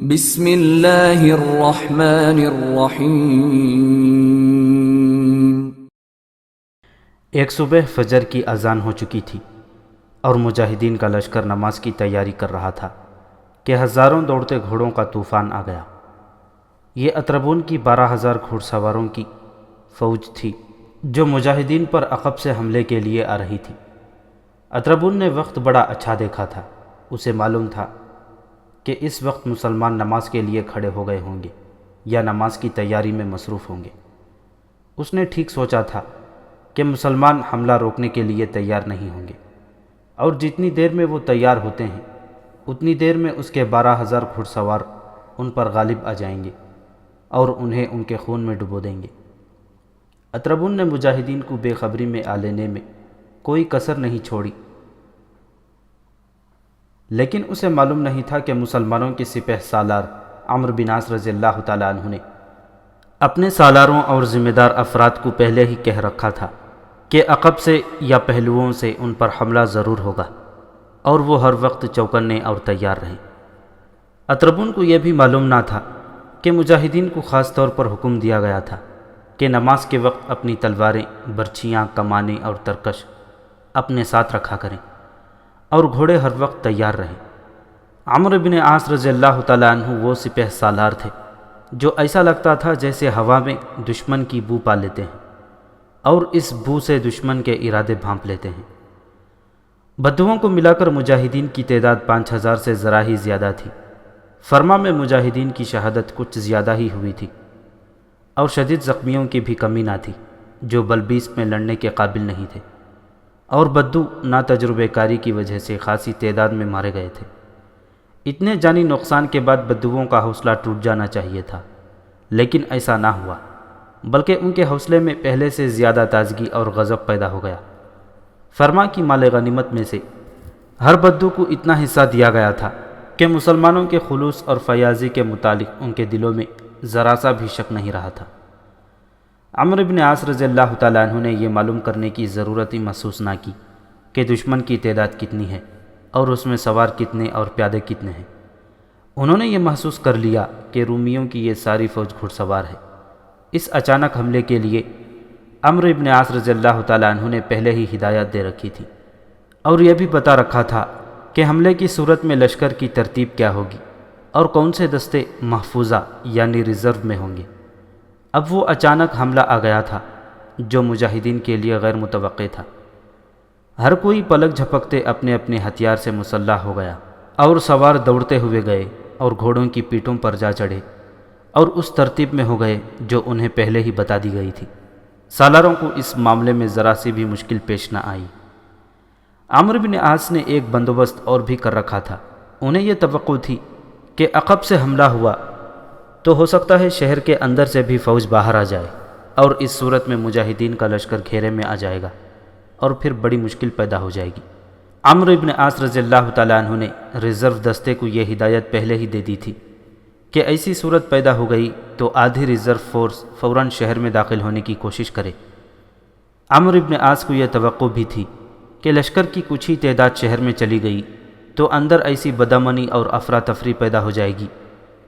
بسم اللہ الرحمن الرحیم۔ ایک صبح فجر کی اذان ہو چکی تھی اور مجاہدین کا لشکر نماز کی تیاری کر رہا تھا کہ ہزاروں دوڑتے گھوڑوں کا طوفان آ گیا۔ یہ اطربون کی 12,000 گھوڑ سواروں کی فوج تھی جو مجاہدین پر عقب سے حملے کے لیے آ رہی تھی۔ اطربون نے وقت بڑا اچھا دیکھا تھا۔ اسے معلوم تھا کہ اس وقت مسلمان نماز کے لیے کھڑے ہو گئے ہوں گے یا نماز کی تیاری میں مصروف ہوں گے۔ اس نے ٹھیک سوچا تھا کہ مسلمان حملہ روکنے کے لیے تیار نہیں ہوں گے، اور جتنی دیر میں وہ تیار ہوتے ہیں اتنی دیر میں اس کے 12,000 گھڑ سوار ان پر غالب آ جائیں گے اور انہیں ان کے خون میں ڈبو دیں گے۔ اطربون نے مجاہدین کو بے خبری میں آ لینے میں کوئی کسر نہیں چھوڑی، لیکن اسے معلوم نہیں تھا کہ مسلمانوں کے سپہ سالار عمرو بن عاص رضی اللہ تعالیٰ عنہ نے اپنے سالاروں اور ذمہ دار افراد کو پہلے ہی کہہ رکھا تھا کہ عقب سے یا پہلوؤں سے ان پر حملہ ضرور ہوگا، اور وہ ہر وقت چوکنے اور تیار رہیں۔ اطربون کو یہ بھی معلوم نہ تھا کہ مجاہدین کو خاص طور پر حکم دیا گیا تھا کہ نماز کے وقت اپنی تلواریں، برچھیاں، کمانیں اور ترکش اپنے ساتھ رکھا کریں اور گھوڑے ہر وقت تیار رہیں۔ عمرو بن عاص رضی اللہ تعالیٰ عنہ وہ سپہ سالار تھے جو ایسا لگتا تھا جیسے ہوا میں دشمن کی بو پا لیتے ہیں اور اس بو سے دشمن کے ارادے بھانپ لیتے ہیں۔ بدوؤں کو ملا کر مجاہدین کی تعداد 5,000 سے ذرا ہی زیادہ تھی۔ فرما میں مجاہدین کی شہادت کچھ زیادہ ہی ہوئی تھی، اور شدید زخمیوں کی بھی کمی نہ تھی جو بلبیس میں لڑنے کے قابل نہیں تھے، اور بدو ناتجربے کاری کی وجہ سے خاصی تعداد میں مارے گئے تھے۔ اتنے جانی نقصان کے بعد بدوؤں کا حوصلہ ٹوٹ جانا چاہیے تھا، لیکن ایسا نہ ہوا، بلکہ ان کے حوصلے میں پہلے سے زیادہ تازگی اور غضب پیدا ہو گیا۔ فرما کی مال غنیمت میں سے ہر بدو کو اتنا حصہ دیا گیا تھا کہ مسلمانوں کے خلوص اور فیاضی کے متعلق ان کے دلوں میں ذرا سا بھی شک نہیں رہا تھا۔ عمرو بن عاص رضی اللہ تعالیٰ عنہ نے یہ معلوم کرنے کی ضرورت ہی محسوس نہ کی کہ دشمن کی تعداد کتنی ہے اور اس میں سوار کتنے اور پیادے کتنے ہیں۔ انہوں نے یہ محسوس کر لیا کہ رومیوں کی یہ ساری فوج گھڑ سوار ہے۔ اس اچانک حملے کے لیے عمرو بن عاص رضی اللہ تعالیٰ عنہ نے پہلے ہی ہدایت دے رکھی تھی، اور یہ بھی بتا رکھا تھا کہ حملے کی صورت میں لشکر کی ترتیب کیا ہوگی اور کون سے دستے محفوظہ یعنی ریزرو میں ہوں گے۔ اب وہ اچانک حملہ آ گیا تھا جو مجاہدین کے لیے غیر متوقع تھا۔ ہر کوئی پلک جھپکتے اپنے اپنے ہتھیار سے مسلح ہو گیا، اور سوار دوڑتے ہوئے گئے اور گھوڑوں کی پیٹھوں پر جا چڑھے اور اس ترتیب میں ہو گئے جو انہیں پہلے ہی بتا دی گئی تھی۔ سالاروں کو اس معاملے میں ذرا سی بھی مشکل پیش نہ آئی۔ عمرو بن عاص نے ایک بندوبست اور بھی کر رکھا تھا۔ انہیں یہ توقع تھی کہ عقب سے حملہ ہوا تو ہو سکتا ہے شہر کے اندر سے بھی فوج باہر آ جائے، اور اس صورت میں مجاہدین کا لشکر گھیرے میں آ جائے گا اور پھر بڑی مشکل پیدا ہو جائے گی۔ عمرو بن عاص رضی اللہ تعالیٰ عنہ نے ریزرو دستے کو یہ ہدایت پہلے ہی دے دی تھی کہ ایسی صورت پیدا ہو گئی تو آدھی ریزرو فورس فوراً شہر میں داخل ہونے کی کوشش کرے۔ عمرو بن عاص کو یہ توقع بھی تھی کہ لشکر کی کچھ ہی تعداد شہر میں چلی گئی تو اندر ایسی بدامنی اور افراتفری پیدا ہو جائے گی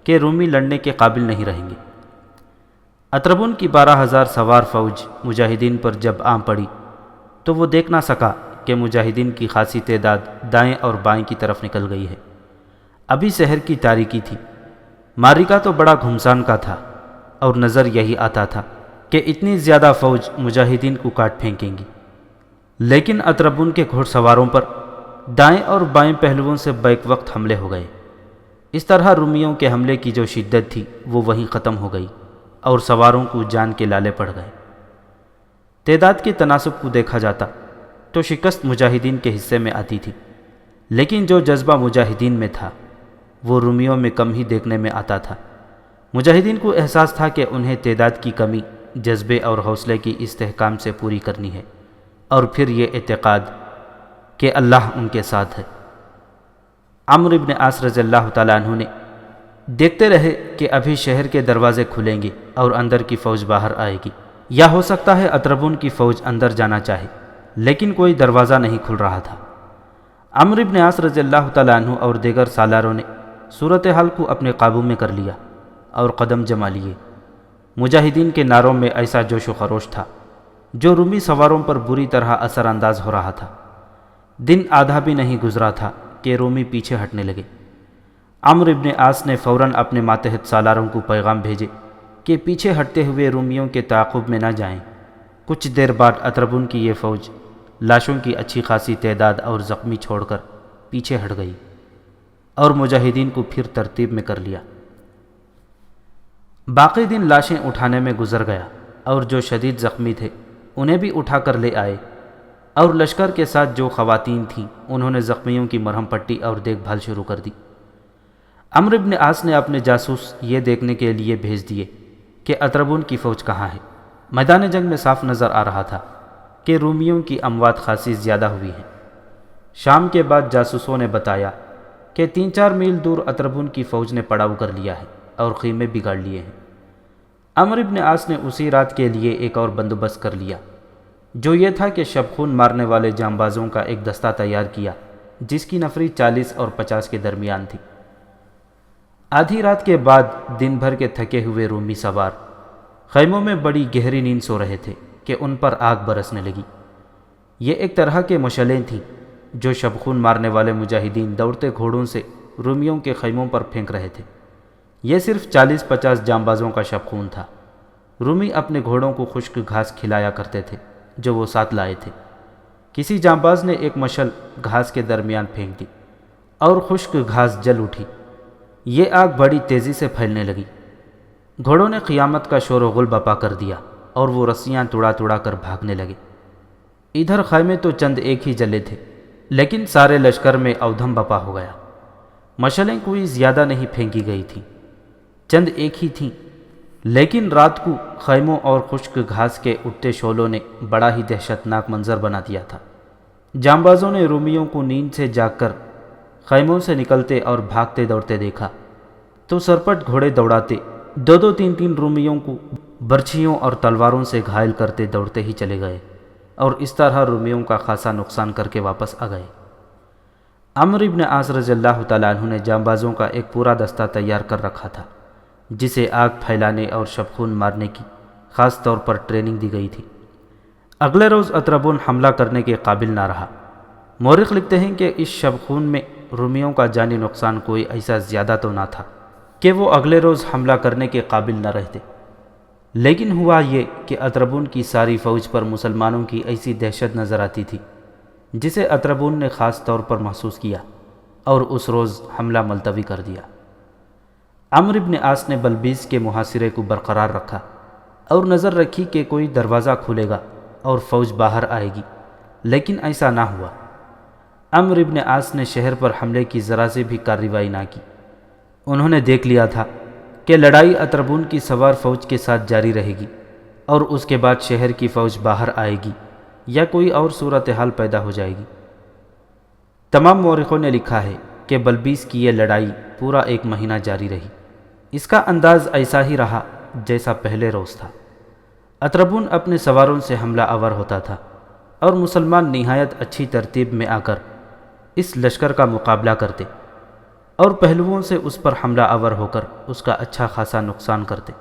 کہ رومی لڑنے کے قابل نہیں رہیں گے۔ اطربون کی 12,000 سوار فوج مجاہدین پر جب آن پڑی تو وہ دیکھ نہ سکا کہ مجاہدین کی خاصی تعداد دائیں اور بائیں کی طرف نکل گئی ہے۔ ابھی شہر کی تاریکی تھی۔ معرکہ تو بڑا گھمسان کا تھا، اور نظر یہی آتا تھا کہ اتنی زیادہ فوج مجاہدین کو کاٹ پھینکیں گی، لیکن اطربون کے گھوڑ سواروں پر دائیں اور بائیں پہلوؤں سے بیک وقت حملے ہو گئے۔ اس طرح رومیوں کے حملے کی جو شدت تھی وہ وہیں ختم ہو گئی، اور سواروں کو جان کے لالے پڑ گئے۔ تعداد کے تناسب کو دیکھا جاتا تو شکست مجاہدین کے حصے میں آتی تھی، لیکن جو جذبہ مجاہدین میں تھا وہ رومیوں میں کم ہی دیکھنے میں آتا تھا۔ مجاہدین کو احساس تھا کہ انہیں تعداد کی کمی جذبے اور حوصلے کی استحکام سے پوری کرنی ہے، اور پھر یہ اعتقاد کہ اللہ ان کے ساتھ ہے۔ عمرو بن عاص رضی اللہ تعالیٰ عنہ نے دیکھتے رہے کہ ابھی شہر کے دروازے کھلیں گے اور اندر کی فوج باہر آئے گی، یا ہو سکتا ہے اطربون کی فوج اندر جانا چاہے، لیکن کوئی دروازہ نہیں کھل رہا تھا۔ عمرو بن عاص رضی اللہ تعالیٰ عنہ اور دیگر سالاروں نے صورتحال کو اپنے قابو میں کر لیا اور قدم جما لیے۔ مجاہدین کے نعروں میں ایسا جوش و خروش تھا جو رومی سواروں پر بری طرح اثر انداز ہو رہا تھا۔ دن آدھا بھی نہیں گزرا تھا کہ رومی پیچھے ہٹنے لگے۔ عمرو ابن عاص نے فوراً اپنے ماتحت سالاروں کو پیغام بھیجے کہ پیچھے ہٹتے ہوئے رومیوں کے تعاقب میں نہ جائیں۔ کچھ دیر بعد اطربون کی یہ فوج لاشوں کی اچھی خاصی تعداد اور زخمی چھوڑ کر پیچھے ہٹ گئی اور مجاہدین کو پھر ترتیب میں کر لیا۔ باقی دن لاشیں اٹھانے میں گزر گیا اور جو شدید زخمی تھے انہیں بھی اٹھا کر لے آئے، اور لشکر کے ساتھ جو خواتین تھیں انہوں نے زخمیوں کی مرہم پٹی اور دیکھ بھال شروع کر دی۔ عمرو ابن عاص نے اپنے جاسوس یہ دیکھنے کے لیے بھیج دیے کہ اطربون کی فوج کہاں ہے۔ میدان جنگ میں صاف نظر آ رہا تھا کہ رومیوں کی اموات خاصی زیادہ ہوئی ہیں۔ شام کے بعد جاسوسوں نے بتایا کہ 3-4 میل دور اطربون کی فوج نے پڑاؤ کر لیا ہے اور خیمے بگاڑ لیے ہیں۔ عمرو ابن عاص نے اسی رات کے لیے ایک اور بندوبست کر لیا، جو یہ تھا کہ شب خون مارنے والے جانبازوں کا ایک دستہ تیار کیا جس کی نفری 40 اور 50 کے درمیان تھی۔ آدھی رات کے بعد دن بھر کے تھکے ہوئے رومی سوار خیموں میں بڑی گہری نیند سو رہے تھے کہ ان پر آگ برسنے لگی۔ یہ ایک طرح کے مشعلیں تھیں جو شب خون مارنے والے مجاہدین دوڑتے گھوڑوں سے رومیوں کے خیموں پر پھینک رہے تھے۔ یہ صرف 40-50 جانبازوں کا شب خون تھا۔ رومی اپنے گھوڑوں کو خشک گھاس کھلایا کرتے تھے جو وہ ساتھ لائے تھے۔ کسی جانباز نے ایک مشعل گھاس کے درمیان پھینک دی اور خشک گھاس جل اٹھی۔ یہ آگ بڑی تیزی سے پھیلنے لگی۔ گھوڑوں نے قیامت کا شور و غل بپا کر دیا اور وہ رسیاں توڑا توڑا کر بھاگنے لگے۔ ادھر خیمے تو چند ایک ہی جلے تھے، لیکن سارے لشکر میں اودھم بپا ہو گیا۔ مشعلیں کوئی زیادہ نہیں پھینکی گئی تھیں، چند ایک ہی تھیں، لیکن رات کو خیموں اور خشک گھاس کے اٹھتے شعلوں نے بڑا ہی دہشت ناک منظر بنا دیا تھا۔ جانبازوں نے رومیوں کو نیند سے جاگ کر خیموں سے نکلتے اور بھاگتے دوڑتے دیکھا تو سرپٹ گھوڑے دوڑاتے 2-3 رومیوں کو برچھیوں اور تلواروں سے گھائل کرتے دوڑتے ہی چلے گئے اور اس طرح رومیوں کا خاصا نقصان کر کے واپس آ گئے۔ عمرو ابن عاص رضی اللہ تعالیٰ عنہ نے جانبازوں کا ایک پورا دستہ تیار کر رکھا تھا جسے آگ پھیلانے اور شب خون مارنے کی خاص طور پر ٹریننگ دی گئی تھی۔ اگلے روز اطربون حملہ کرنے کے قابل نہ رہا۔ مورخ لکھتے ہیں کہ اس شب خون میں رومیوں کا جانی نقصان کوئی ایسا زیادہ تو نہ تھا کہ وہ اگلے روز حملہ کرنے کے قابل نہ رہتے، لیکن ہوا یہ کہ اطربون کی ساری فوج پر مسلمانوں کی ایسی دہشت نظر آتی تھی جسے اطربون نے خاص طور پر محسوس کیا اور اس روز حملہ ملتوی کر دیا۔ عمرو ابن عاص نے بلبیس کے محاصرے کو برقرار رکھا اور نظر رکھی کہ کوئی دروازہ کھلے گا اور فوج باہر آئے گی، لیکن ایسا نہ ہوا۔ عمرو ابن عاص نے شہر پر حملے کی ذرا سے بھی کارروائی نہ کی۔ انہوں نے دیکھ لیا تھا کہ لڑائی اطربون کی سوار فوج کے ساتھ جاری رہے گی اور اس کے بعد شہر کی فوج باہر آئے گی یا کوئی اور صورتحال پیدا ہو جائے گی۔ تمام مورخوں نے لکھا ہے کہ بلبیس کی یہ لڑائی پورا 1 مہینہ جاری رہی۔ اس کا انداز ایسا ہی رہا جیسا پہلے روز تھا۔ اطربون اپنے سواروں سے حملہ آور ہوتا تھا اور مسلمان نہایت اچھی ترتیب میں آ کر اس لشکر کا مقابلہ کرتے اور پہلوؤں سے اس پر حملہ آور ہو کر اس کا اچھا خاصا نقصان کرتے۔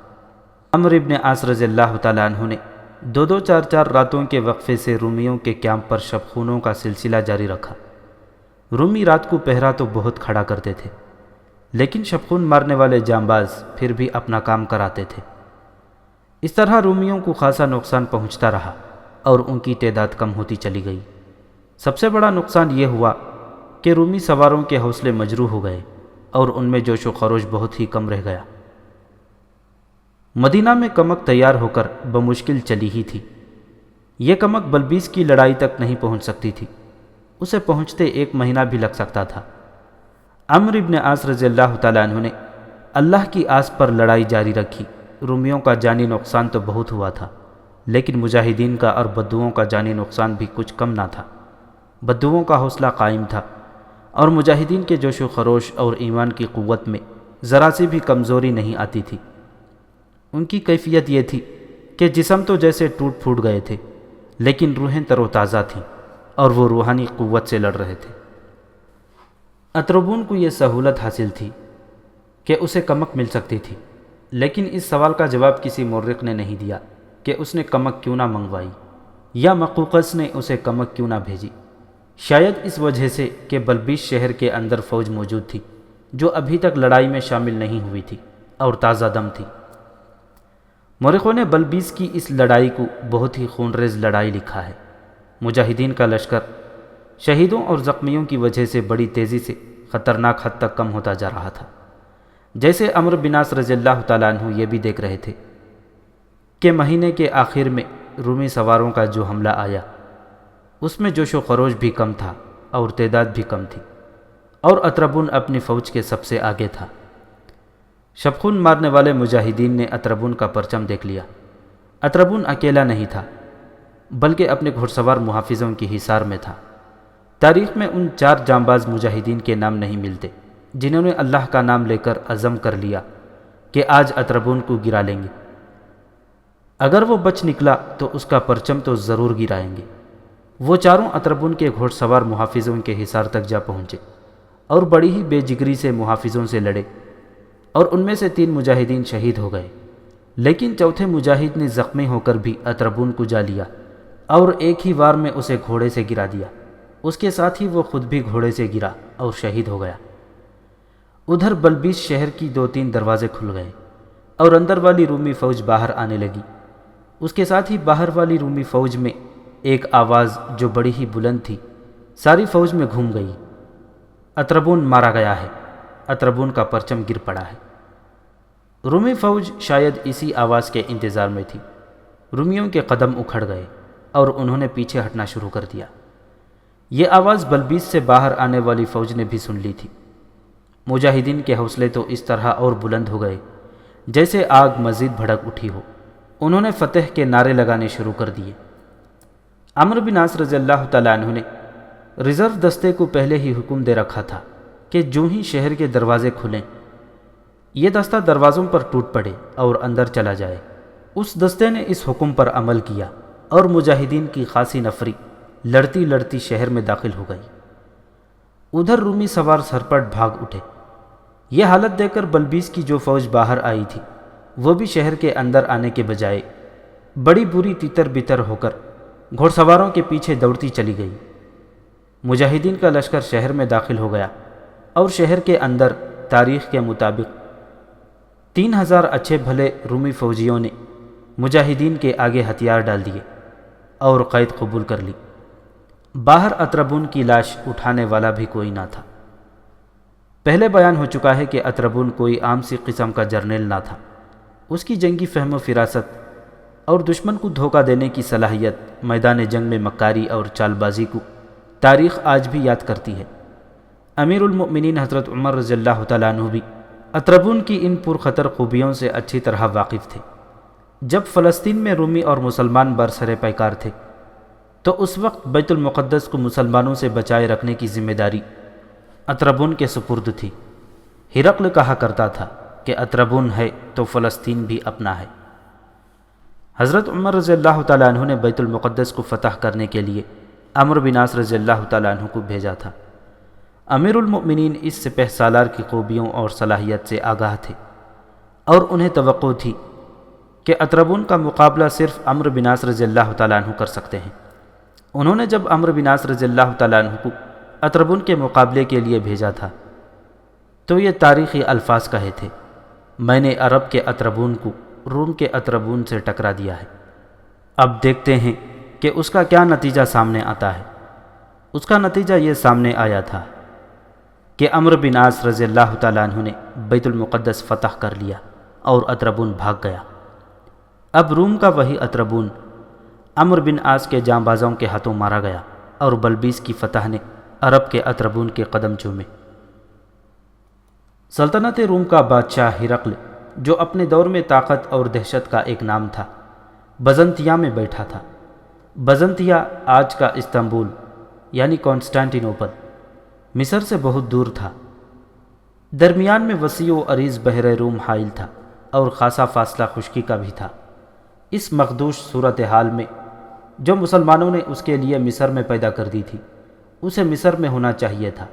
عمرو ابن عاص رضی اللہ تعالیٰ عنہ نے 2-2 4-4 راتوں کے وقفے سے رومیوں کے کیمپ پر شب خونوں کا سلسلہ جاری رکھا۔ رومی رات کو پہرا تو بہت کھڑا کرتے تھے، لیکن شب خون مارنے والے جانباز پھر بھی اپنا کام کراتے تھے۔ اس طرح رومیوں کو خاصا نقصان پہنچتا رہا اور ان کی تعداد کم ہوتی چلی گئی۔ سب سے بڑا نقصان یہ ہوا کہ رومی سواروں کے حوصلے مجروح ہو گئے اور ان میں جوش و خروش بہت ہی کم رہ گیا۔ مدینہ میں کمک تیار ہو کر بمشکل چلی ہی تھی۔ یہ کمک بلبیس کی لڑائی تک نہیں پہنچ سکتی تھی، اسے پہنچتے 1 مہینہ بھی لگ سکتا تھا۔ عمرو ابن عاص رضی اللہ تعالیٰ عنہ نے اللہ کی آس پر لڑائی جاری رکھی۔ رومیوں کا جانی نقصان تو بہت ہوا تھا، لیکن مجاہدین کا اور بدوؤں کا جانی نقصان بھی کچھ کم نہ تھا۔ بدوؤں کا حوصلہ قائم تھا اور مجاہدین کے جوش و خروش اور ایمان کی قوت میں ذرا سی بھی کمزوری نہیں آتی تھی۔ ان کی کیفیت یہ تھی کہ جسم تو جیسے ٹوٹ پھوٹ گئے تھے، لیکن روحیں تر و تازہ تھیں اور وہ روحانی قوت سے لڑ رہے تھے۔ اطربون کو یہ سہولت حاصل تھی کہ اسے کمک مل سکتی تھی، لیکن اس سوال کا جواب کسی مورخ نے نہیں دیا کہ اس نے کمک کیوں نہ منگوائی یا مقوقس نے اسے کمک کیوں نہ بھیجی۔ شاید اس وجہ سے کہ بلبیس شہر کے اندر فوج موجود تھی جو ابھی تک لڑائی میں شامل نہیں ہوئی تھی اور تازہ دم تھی۔ مورخوں نے بلبیس کی اس لڑائی کو بہت ہی خونریز لڑائی لکھا ہے۔ مجاہدین کا لشکر شہیدوں اور زخمیوں کی وجہ سے بڑی تیزی سے خطرناک حد تک کم ہوتا جا رہا تھا۔ جیسے عمرو بن عاص رضی اللہ تعالیٰ عنہ یہ بھی دیکھ رہے تھے کہ مہینے کے آخر میں رومی سواروں کا جو حملہ آیا اس میں جوش و خروش بھی کم تھا اور تعداد بھی کم تھی، اور اطربون اپنی فوج کے سب سے آگے تھا۔ شبخون مارنے والے مجاہدین نے اطربون کا پرچم دیکھ لیا۔ اطربون اکیلا نہیں تھا بلکہ اپنے گھڑ سوار محافظوں کی حصار میں تھا۔ تاریخ میں ان 4 جانباز مجاہدین کے نام نہیں ملتے جنہوں نے اللہ کا نام لے کر عزم کر لیا کہ آج اطربون کو گرا لیں گے۔ اگر وہ بچ نکلا تو اس کا پرچم تو ضرور گرائیں گے۔ وہ چاروں اطربون کے گھوڑ سوار محافظوں کے حصار تک جا پہنچے اور بڑی ہی بے جگری سے محافظوں سے لڑے، اور ان میں سے 3 مجاہدین شہید ہو گئے، لیکن چوتھے مجاہد نے زخمی ہو کر بھی اطربون کو جا لیا اور ایک ہی وار میں اسے گھوڑے سے گرا دیا۔ اس کے ساتھ ہی وہ خود بھی گھوڑے سے گرا اور شہید ہو گیا۔ ادھر بلبیس شہر کی 2-3 دروازے کھل گئے اور اندر والی رومی فوج باہر آنے لگی۔ اس کے ساتھ ہی باہر والی رومی فوج میں ایک آواز جو بڑی ہی بلند تھی ساری فوج میں گھوم گئی، اطربون مارا گیا ہے، اطربون کا پرچم گر پڑا ہے۔ رومی فوج شاید اسی آواز کے انتظار میں تھی۔ رومیوں کے قدم اکھڑ گئے اور انہوں نے پیچھے ہٹنا شروع کر دیا۔ یہ آواز بلبیس سے باہر آنے والی فوج نے بھی سن لی تھی۔ مجاہدین کے حوصلے تو اس طرح اور بلند ہو گئے جیسے آگ مزید بھڑک اٹھی ہو۔ انہوں نے فتح کے نعرے لگانے شروع کر دیے۔ عمرو بن عاص رضی اللہ تعالیٰ عنہ نے ریزرو دستے کو پہلے ہی حکم دے رکھا تھا کہ جو ہی شہر کے دروازے کھلیں یہ دستہ دروازوں پر ٹوٹ پڑے اور اندر چلا جائے۔ اس دستے نے اس حکم پر عمل کیا اور مجاہدین کی خاصی نفری لڑتی لڑتی شہر میں داخل ہو گئی۔ ادھر رومی سوار سرپٹ بھاگ اٹھے۔ یہ حالت دیکھ کر بلبیس کی جو فوج باہر آئی تھی وہ بھی شہر کے اندر آنے کے بجائے بڑی بری تیتر بتر ہو کر گھوڑ سواروں کے پیچھے دوڑتی چلی گئی۔ مجاہدین کا لشکر شہر میں داخل ہو گیا اور شہر کے اندر تاریخ کے مطابق 3000 اچھے بھلے رومی فوجیوں نے مجاہدین کے آگے ہتھیار ڈال دیے اور قید قبول کر لی۔ باہر اطربون کی لاش اٹھانے والا بھی کوئی نہ تھا۔ پہلے بیان ہو چکا ہے کہ اطربون کوئی عام سی قسم کا جرنیل نہ تھا۔ اس کی جنگی فہم و فراست اور دشمن کو دھوکہ دینے کی صلاحیت، میدان جنگ میں مکاری اور چال بازی کو تاریخ آج بھی یاد کرتی ہے۔ امیر المؤمنین حضرت عمر رضی اللہ تعالیٰ عنہ بھی اطربون کی ان پرخطر خوبیوں سے اچھی طرح واقف تھے۔ جب فلسطین میں رومی اور مسلمان برسر پیکار تھے تو اس وقت بیت المقدس کو مسلمانوں سے بچائے رکھنے کی ذمہ داری اطربون کے سپرد تھی۔ ہرقل کہا کرتا تھا کہ اطربون ہے تو فلسطین بھی اپنا ہے۔ حضرت عمر رضی اللہ تعالیٰ عنہ نے بیت المقدس کو فتح کرنے کے لیے عمرو بن عاص رضی اللہ تعالیٰ عنہ کو بھیجا تھا۔ امیر المؤمنین اس سپہ سالار کی خوبیوں اور صلاحیت سے آگاہ تھے اور انہیں توقع تھی کہ اطربون کا مقابلہ صرف عمرو بن عاص رضی اللہ تعالیٰ عنہ کر سکتے ہیں۔ انہوں نے جب عمرو بن عاص رضی اللہ تعالیٰ عنہ کو اطربون کے مقابلے کے لیے بھیجا تھا تو یہ تاریخی الفاظ کہے تھے، میں نے عرب کے اطربون کو روم کے اطربون سے ٹکرا دیا ہے۔ اب دیکھتے ہیں کہ اس کا کیا نتیجہ سامنے آتا ہے۔ اس کا نتیجہ یہ سامنے آیا تھا کہ عمرو بن عاص رضی اللہ تعالیٰ عنہ نے بیت المقدس فتح کر لیا اور اطربون بھاگ گیا۔ اب روم کا وہی اطربون عمرو بن عاص کے جانبازوں کے ہاتھوں مارا گیا اور بلبیس کی فتح نے عرب کے اطربون کے قدم چومے۔ سلطنت روم کا بادشاہ ہرقل، جو اپنے دور میں طاقت اور دہشت کا ایک نام تھا، بزنطیہ میں بیٹھا تھا۔ بزنطیہ آج کا استنبول یعنی کانسٹانٹینوپل مصر سے بہت دور تھا۔ درمیان میں وسیع و عریض بحر روم حائل تھا اور خاصا فاصلہ خشکی کا بھی تھا۔ اس مخدوش صورتحال میں جو مسلمانوں نے اس کے لیے مصر میں پیدا کر دی تھی اسے مصر میں ہونا چاہیے تھا،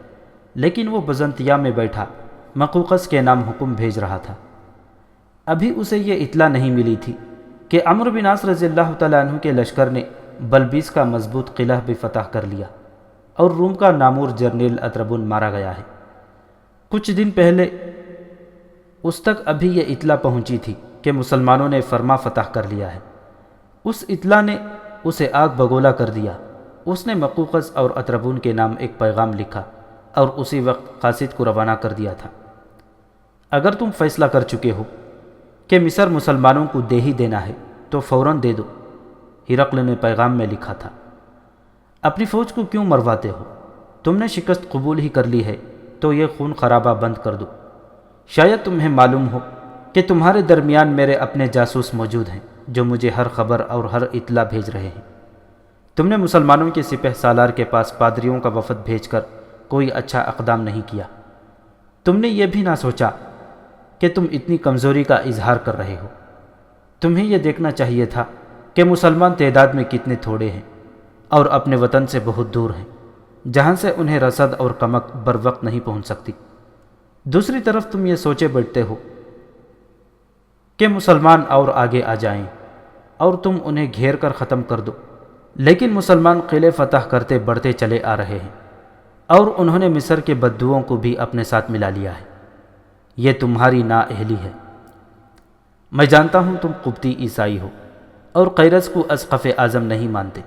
لیکن وہ بزنطیہ میں بیٹھا مقوقس کے نام حکم بھیج رہا تھا۔ ابھی اسے یہ اطلاع نہیں ملی تھی کہ عمرو بن عاص رضی اللہ تعالیٰ عنہ کے لشکر نے بلبیس کا مضبوط قلعہ بھی فتح کر لیا اور روم کا نامور جرنیل اطربون مارا گیا ہے۔ کچھ دن پہلے اس تک ابھی یہ اطلاع پہنچی تھی کہ مسلمانوں نے فرما فتح کر لیا ہے۔ اس اطلاع نے اسے آگ بگولا کر دیا۔ اس نے مقوقس اور اطربون کے نام ایک پیغام لکھا اور اسی وقت قاصد کو روانہ کر دیا تھا۔ اگر تم فیصلہ کر چکے ہو کہ مصر مسلمانوں کو دے ہی دینا ہے تو فوراً دے دو، ہرقل نے پیغام میں لکھا تھا۔ اپنی فوج کو کیوں مرواتے ہو؟ تم نے شکست قبول ہی کر لی ہے تو یہ خون خرابہ بند کر دو۔ شاید تمہیں معلوم ہو کہ تمہارے درمیان میرے اپنے جاسوس موجود ہیں جو مجھے ہر خبر اور ہر اطلاع بھیج رہے ہیں۔ تم نے مسلمانوں کے سپہ سالار کے پاس پادریوں کا وفد بھیج کر کوئی اچھا اقدام نہیں کیا۔ تم نے یہ بھی نہ سوچا کہ تم اتنی کمزوری کا اظہار کر رہے ہو۔ تمہیں یہ دیکھنا چاہیے تھا کہ مسلمان تعداد میں کتنے تھوڑے ہیں اور اپنے وطن سے بہت دور ہیں، جہاں سے انہیں رسد اور کمک بر وقت نہیں پہنچ سکتی۔ دوسری طرف تم یہ سوچے بیٹھتے ہو کہ مسلمان اور آگے آ جائیں اور تم انہیں گھیر کر ختم کر دو، لیکن مسلمان قلعے فتح کرتے بڑھتے چلے آ رہے ہیں اور انہوں نے مصر کے بدوؤں کو بھی اپنے ساتھ ملا لیا ہے۔ یہ تمہاری نااہلی ہے۔ میں جانتا ہوں تم قبطی عیسائی ہو اور قیرس کو اسقف اعظم نہیں مانتے۔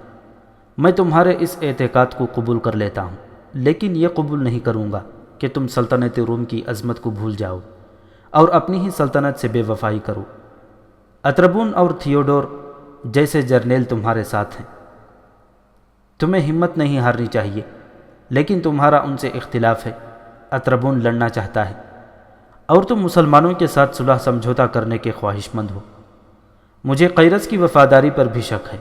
میں تمہارے اس اعتقاد کو قبول کر لیتا ہوں، لیکن یہ قبول نہیں کروں گا کہ تم سلطنت روم کی عظمت کو بھول جاؤ اور اپنی ہی سلطنت سے بے وفائی کرو۔ اطربون اور تھیوڈور جیسے جرنیل تمہارے ساتھ ہیں۔ تمہیں ہمت نہیں ہارنی چاہیے، لیکن تمہارا ان سے اختلاف ہے۔ اطربون لڑنا چاہتا ہے اور تم مسلمانوں کے ساتھ صلح سمجھوتا کرنے کے خواہش مند ہو۔ مجھے قیرس کی وفاداری پر بھی شک ہے۔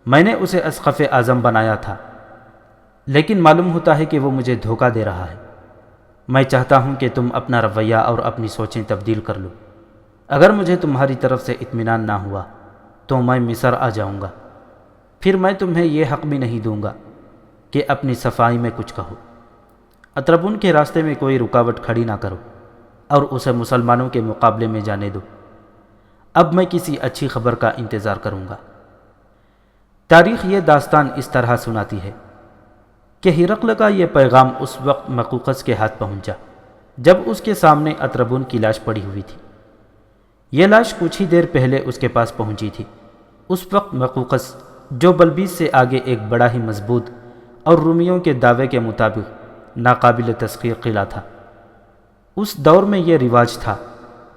میں نے اسے اسقف اعظم بنایا تھا، لیکن معلوم ہوتا ہے کہ وہ مجھے دھوکہ دے رہا ہے۔ میں چاہتا ہوں کہ تم اپنا رویہ اور اپنی سوچیں تبدیل کر لو۔ اگر مجھے تمہاری طرف سے اطمینان نہ ہوا تو میں مصر آ جاؤں گا، پھر میں تمہیں یہ حق بھی نہیں دوں گا کہ اپنی صفائی میں کچھ کہو۔ اطربون کے راستے میں کوئی رکاوٹ کھڑی نہ کرو اور اسے مسلمانوں کے مقابلے میں جانے دو۔ اب میں کسی اچھی خبر کا انتظار کروں گا۔ تاریخ یہ داستان اس طرح سناتی ہے کہ ہرقل کا یہ پیغام اس وقت مقوقس کے ہاتھ پہنچا جب اس کے سامنے اطربون کی لاش پڑی ہوئی تھی۔ یہ لاش کچھ ہی دیر پہلے اس کے پاس پہنچی تھی۔ اس وقت مقوقس، جو بلبیس سے آگے ایک بڑا ہی مضبوط اور رومیوں کے دعوے کے مطابق ناقابل تسخیر قلعہ تھا۔ اس دور میں یہ رواج تھا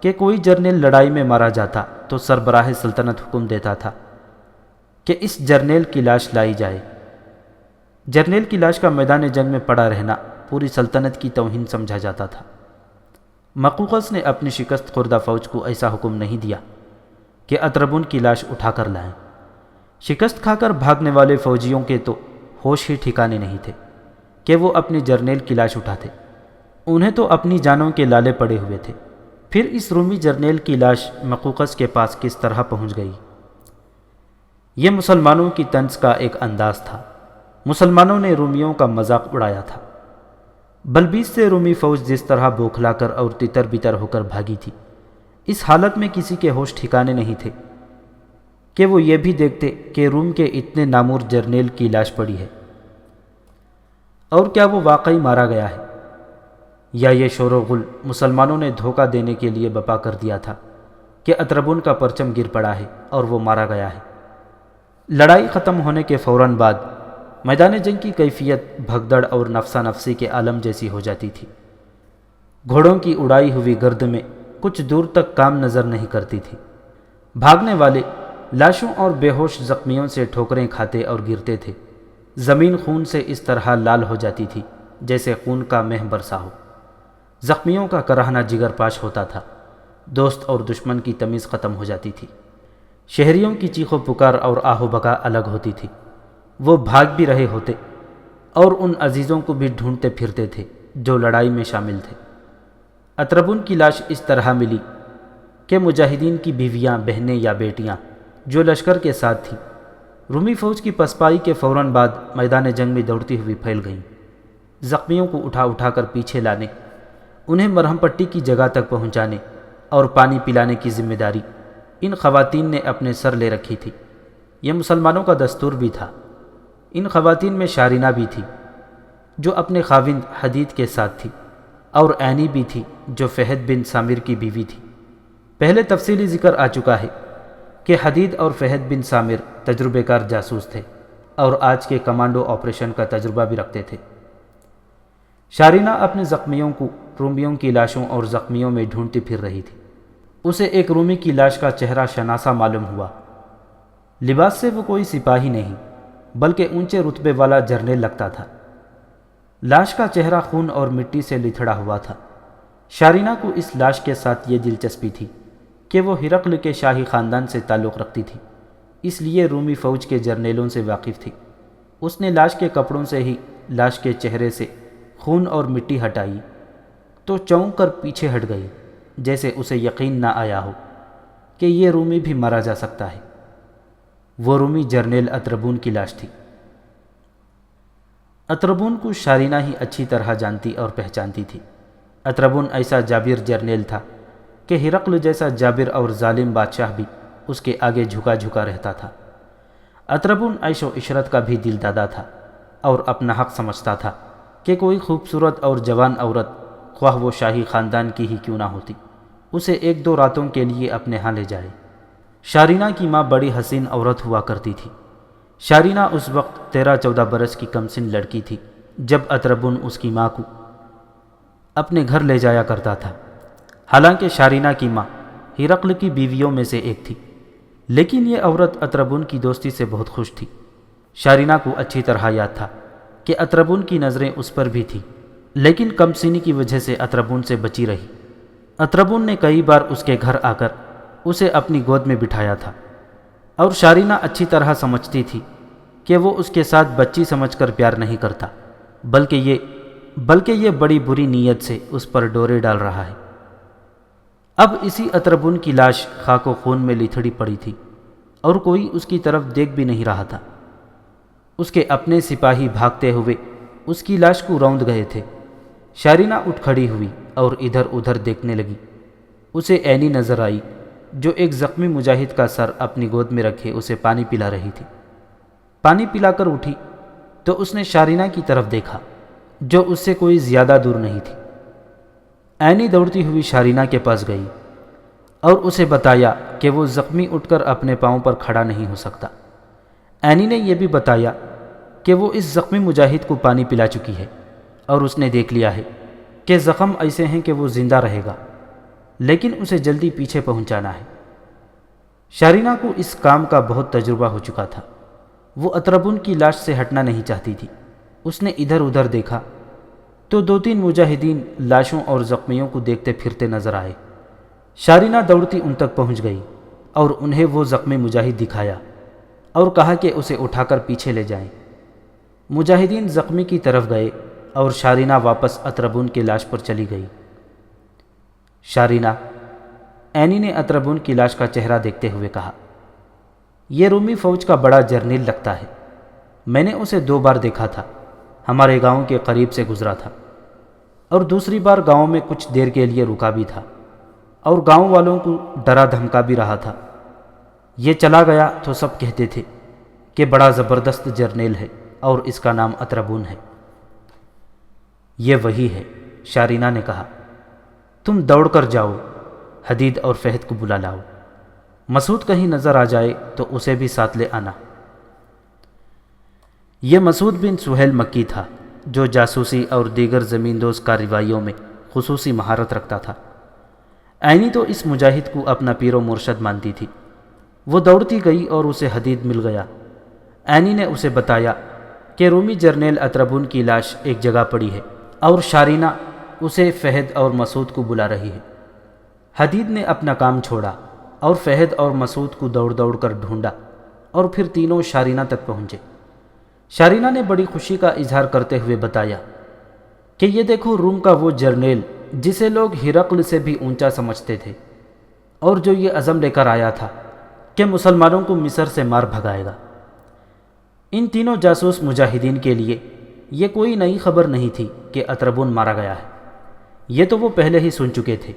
کہ کوئی جرنیل لڑائی میں مارا جاتا تو سربراہ سلطنت حکم دیتا تھا کہ اس جرنیل کی لاش لائی جائے۔ جرنیل کی لاش کا میدان جنگ میں پڑا رہنا پوری سلطنت کی توہین سمجھا جاتا تھا۔ مقوقس نے اپنی شکست خوردہ فوج کو ایسا حکم نہیں دیا کہ اطربون کی لاش اٹھا کر لائیں۔ شکست کھا کر بھاگنے والے فوجیوں کے تو ہوش ہی ٹھکانے نہیں تھے کہ وہ اپنی جرنیل کی لاش اٹھاتے۔ انہیں تو اپنی جانوں کے لالے پڑے ہوئے تھے۔ پھر اس رومی جرنیل کی لاش مقوقس کے پاس کس طرح پہنچ گئی؟ یہ مسلمانوں کی طنز کا ایک انداز تھا۔ مسلمانوں نے رومیوں کا مذاق اڑایا تھا۔ بلبیس سے رومی فوج جس طرح بوکھلا کر اور تتر بتر ہو کر بھاگی تھی، اس حالت میں کسی کے ہوش ٹھکانے نہیں تھے کہ وہ یہ بھی دیکھتے کہ روم کے اتنے نامور جرنیل کی لاش پڑی ہے، اور کیا وہ واقعی مارا گیا ہے، یا یہ شور و غل مسلمانوں نے دھوکہ دینے کے لیے بپا کر دیا تھا کہ اطربون کا پرچم گر پڑا ہے اور وہ مارا گیا ہے۔ لڑائی ختم ہونے کے فوراً بعد میدان جنگ کی کیفیت بھگدڑ اور نفسا نفسی کے عالم جیسی ہو جاتی تھی۔ گھوڑوں کی اڑائی ہوئی گرد میں کچھ دور تک کام نظر نہیں کرتی تھی۔ بھاگنے والے لاشوں اور بے ہوش زخمیوں سے ٹھوکریں کھاتے اور گرتے تھے۔ زمین خون سے اس طرح لال ہو جاتی تھی جیسے خون کا مہ برسا ہو۔ زخمیوں کا کراہنا جگر پاش ہوتا تھا۔ دوست اور دشمن کی تمیز ختم ہو جاتی تھی۔ شہریوں کی چیخ و پکار اور آہ و بکا الگ ہوتی تھی۔ وہ بھاگ بھی رہے ہوتے اور ان عزیزوں کو بھی ڈھونڈتے پھرتے تھے جو لڑائی میں شامل تھے۔ اطربون کی لاش اس طرح ملی کہ مجاہدین کی بیویاں، بہنیں یا بیٹیاں جو لشکر کے ساتھ تھیں، رومی فوج کی پسپائی کے فوراً بعد میدان جنگ میں دوڑتی ہوئی پھیل گئیں۔ زخمیوں کو اٹھا اٹھا کر پیچھے لانے انہیں مرہم پٹی کی جگہ تک پہنچانے اور پانی پلانے کی ذمہ داری ان خواتین نے اپنے سر لے رکھی تھی۔ یہ مسلمانوں کا دستور بھی تھا۔ ان خواتین میں شارینہ بھی تھی جو اپنے خاوند حدید کے ساتھ تھی، اور عینی بھی تھی جو فہد بن سامر کی بیوی تھی۔ پہلے تفصیلی ذکر آ چکا ہے کہ حدید اور فہد بن سامر تجربے کار جاسوس تھے اور آج کے کمانڈو آپریشن کا تجربہ بھی رکھتے تھے۔ شارینہ اپنے زخمیوں کو رومیوں کی لاشوں اور زخمیوں میں ڈھونڈتی پھر رہی تھی۔ اسے ایک رومی کی لاش کا چہرہ شناسا معلوم ہوا۔ لباس سے وہ کوئی سپاہی نہیں بلکہ اونچے رتبے والا جرنیل لگتا تھا۔ لاش کا چہرہ خون اور مٹی سے لتھڑا ہوا تھا۔ شارینہ کو اس لاش کے ساتھ یہ دلچسپی تھی کہ وہ ہرقل کے شاہی خاندان سے تعلق رکھتی تھی، اس لیے رومی فوج کے جرنیلوں سے واقف تھی۔ اس نے لاش کے کپڑوں سے ہی لاش کے چہرے سے خون اور مٹی ہٹائی تو چونک کر پیچھے ہٹ گئی، جیسے اسے یقین نہ آیا ہو کہ یہ رومی بھی مارا جا سکتا ہے۔ وہ رومی جرنیل اطربون کی لاش تھی۔ اطربون کو شارینہ ہی اچھی طرح جانتی اور پہچانتی تھی۔ اطربون ایسا جابر جرنیل تھا کہ ہرقل جیسا جابر اور ظالم بادشاہ بھی اس کے آگے جھکا جھکا رہتا تھا۔ اطربون عیش و عشرت کا بھی دل دادا تھا اور اپنا حق سمجھتا تھا کہ کوئی خوبصورت اور جوان عورت، خواہ وہ شاہی خاندان کی ہی کیوں نہ ہوتی، اسے ایک دو راتوں کے لیے اپنے ہاں لے جائے۔ شارینہ کی ماں بڑی حسین عورت ہوا کرتی تھی۔ شارینہ اس وقت 13-14 برس کی کمسن لڑکی تھی جب اطربون اس کی ماں کو اپنے گھر لے جایا کرتا تھا۔ حالانکہ شارینہ کی ماں ہرقل کی بیویوں میں سے ایک تھی، لیکن یہ عورت اطربون کی دوستی سے بہت خوش تھی۔ شارینہ کو اچھی طرح یاد تھا کہ اطربون کی نظریں اس پر بھی تھیں، لیکن کم سنی کی وجہ سے اطربون سے بچی رہی۔ اطربون نے کئی بار اس کے گھر آ کر اسے اپنی گود میں بٹھایا تھا، اور شارینہ اچھی طرح سمجھتی تھی کہ وہ اس کے ساتھ بچی سمجھ کر پیار نہیں کرتا، بلکہ یہ بڑی بری نیت سے اس پر ڈورے ڈال رہا ہے۔ اب اسی اطربون کی لاش خاک و خون میں لتھڑی پڑی تھی اور کوئی اس کی طرف دیکھ بھی نہیں رہا تھا۔ اس کے اپنے سپاہی بھاگتے ہوئے اس کی لاش کو روند گئے تھے۔ شارینہ اٹھ کھڑی ہوئی اور ادھر ادھر دیکھنے لگی۔ اسے عینی نظر آئی جو ایک زخمی مجاہد کا سر اپنی گود میں رکھے اسے پانی پلا رہی تھی۔ پانی پلا کر اٹھی تو اس نے شارینہ کی طرف دیکھا جو اس سے کوئی زیادہ دور نہیں تھی۔ عینی دوڑتی ہوئی شارینہ کے پاس گئی اور اسے بتایا کہ وہ زخمی اٹھ کر اپنے پاؤں پر کھڑا نہیں ہو سکتا۔ عینی نے یہ بھی بتایا کہ وہ اس زخمی مجاہد کو پانی پلا چکی ہے اور اس نے دیکھ لیا ہے کہ زخم ایسے ہیں کہ وہ زندہ رہے گا، لیکن اسے جلدی پیچھے پہنچانا ہے۔ شارینہ کو اس کام کا بہت تجربہ ہو چکا تھا۔ وہ اطربون کی لاش سے ہٹنا نہیں چاہتی تھی۔ اس نے ادھر ادھر دیکھا تو 2-3 مجاہدین لاشوں اور زخمیوں کو دیکھتے پھرتے نظر آئے۔ شارینہ دوڑتی ان تک پہنچ گئی اور انہیں وہ زخمی مجاہد دکھایا اور کہا کہ اسے اٹھا کر پیچھے لے جائیں۔ مجاہدین زخمی کی طرف گئے اور شارینہ واپس اطربون کی لاش پر چلی گئی۔ شارینہ، عینی نے اطربون کی لاش کا چہرہ دیکھتے ہوئے کہا، یہ رومی فوج کا بڑا جرنیل لگتا ہے۔ میں نے اسے 2 بار دیکھا تھا، ہمارے گاؤں کے قریب سے گزرا تھا، اور دوسری بار گاؤں میں کچھ دیر کے لیے رکا بھی تھا اور گاؤں والوں کو ڈرا دھمکا بھی رہا تھا۔ یہ چلا گیا تو سب کہتے تھے کہ بڑا زبردست جرنیل ہے اور اس کا نام اطربون ہے۔ یہ وہی ہے، شارینہ نے کہا۔ تم دوڑ کر جاؤ، حدید اور فہد کو بلا لاؤ۔ مسعود کہیں نظر آ جائے تو اسے بھی ساتھ لے آنا۔ یہ مسعود بن سہیل مکی تھا جو جاسوسی اور دیگر زمین دوز کارروائیوں میں خصوصی مہارت رکھتا تھا۔ عینی تو اس مجاہد کو اپنا پیر و مرشد مانتی تھی۔ وہ دوڑتی گئی اور اسے حدید مل گیا۔ عینی نے اسے بتایا کہ رومی جرنیل اطربون کی لاش ایک جگہ پڑی ہے اور شارینہ اسے فہد اور مسعود کو بلا رہی ہے۔ حدید نے اپنا کام چھوڑا اور فہد اور مسعود کو دوڑ دوڑ کر ڈھونڈا اور پھر تینوں شارینہ تک پہنچے۔ شارینہ نے بڑی خوشی کا اظہار کرتے ہوئے بتایا کہ یہ دیکھو روم کا وہ جرنیل جسے لوگ ہرقل سے بھی اونچا سمجھتے تھے اور جو یہ عزم لے کر آیا تھا کہ مسلمانوں کو مصر سے مار بھگائے گا۔ ان تینوں جاسوس مجاہدین کے لیے یہ کوئی نئی خبر نہیں تھی کہ اطربون مارا گیا ہے۔ یہ تو وہ پہلے ہی سن چکے تھے،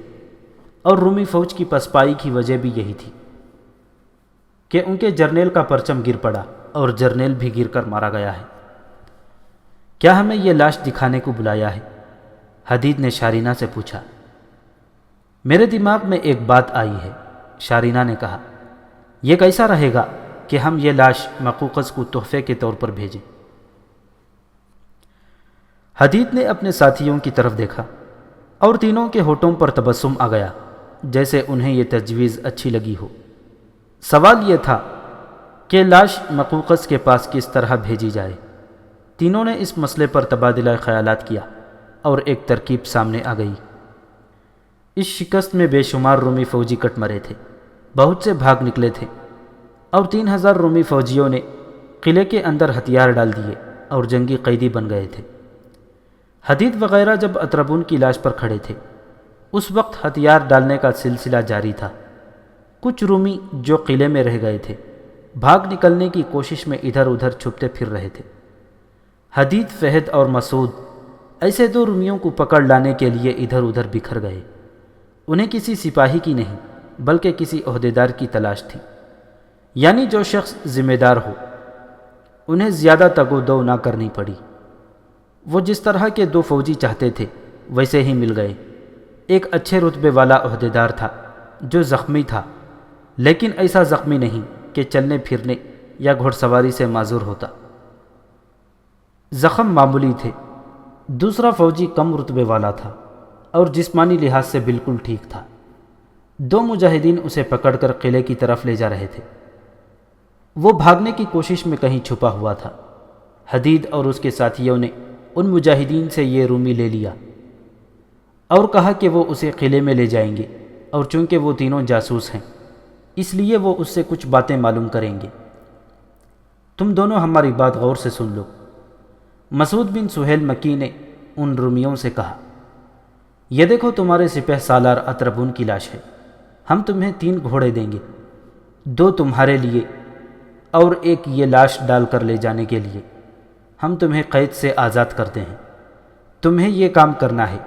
اور رومی فوج کی پسپائی کی وجہ بھی یہی تھی کہ ان کے جرنیل کا پرچم گر پڑا اور جرنیل بھی گر کر مارا گیا ہے۔ کیا ہمیں یہ لاش دکھانے کو بلایا ہے؟ حدید نے شارینہ سے پوچھا۔ میرے دماغ میں ایک بات آئی ہے، شارینہ نے کہا۔ یہ کیسا رہے گا کہ ہم یہ لاش مقوقس کو تحفے کے طور پر بھیجیں؟ حدید نے اپنے ساتھیوں کی طرف دیکھا اور تینوں کے ہونٹوں پر تبسم آ گیا، جیسے انہیں یہ تجویز اچھی لگی ہو۔ سوال یہ تھا کہ لاش مقوقس کے پاس کس طرح بھیجی جائے۔ تینوں نے اس مسئلے پر تبادلہ خیالات کیا اور ایک ترکیب سامنے آ گئی۔ اس شکست میں بے شمار رومی فوجی کٹ مرے تھے، بہت سے بھاگ نکلے تھے، اور 3000 رومی فوجیوں نے قلعے کے اندر ہتھیار ڈال دیے اور جنگی قیدی بن گئے تھے۔ حدید وغیرہ جب اطربون کی لاش پر کھڑے تھے، اس وقت ہتھیار ڈالنے کا سلسلہ جاری تھا۔ کچھ رومی جو قلعے میں رہ گئے تھے بھاگ نکلنے کی کوشش میں ادھر ادھر چھپتے پھر رہے تھے۔ حدید، فہد اور مسعود ایسے دو رومیوں کو پکڑ لانے کے لیے ادھر ادھر بکھر گئے۔ انہیں کسی سپاہی کی نہیں بلکہ کسی عہدیدار کی تلاش تھی، یعنی جو شخص ذمہ دار ہو۔ انہیں زیادہ تگ و دو نہ کرنی پڑی۔ وہ جس طرح کے دو فوجی چاہتے تھے ویسے ہی مل گئے۔ ایک اچھے رتبے والا عہدیدار تھا جو زخمی تھا، لیکن ایسا زخمی نہیں کہ چلنے پھرنے یا گھڑ سواری سے معذور ہوتا۔ زخم معمولی تھے۔ دوسرا فوجی کم رتبے والا تھا اور جسمانی لحاظ سے بالکل ٹھیک تھا۔ دو مجاہدین اسے پکڑ کر قلعے کی طرف لے جا رہے تھے۔ وہ بھاگنے کی کوشش میں کہیں چھپا ہوا تھا۔ حدید اور اس کے ساتھیوں نے ان مجاہدین سے یہ رومی لے لیا اور کہا کہ وہ اسے قلعے میں لے جائیں گے، اور چونکہ وہ تینوں جاسوس ہیں اس لیے وہ اس سے کچھ باتیں معلوم کریں گے۔ تم دونوں ہماری بات غور سے سن لو۔ مسعود بن سہیل مکی نے ان رومیوں سے کہا، یہ دیکھو تمہارے سپہ سالار اطربون کی لاش ہے۔ ہم تمہیں 3 گھوڑے دیں گے، 2 تمہارے لیے اور ایک یہ لاش ڈال کر لے جانے کے لیے۔ ہم تمہیں قید سے آزاد کرتے ہیں۔ تمہیں یہ کام کرنا ہے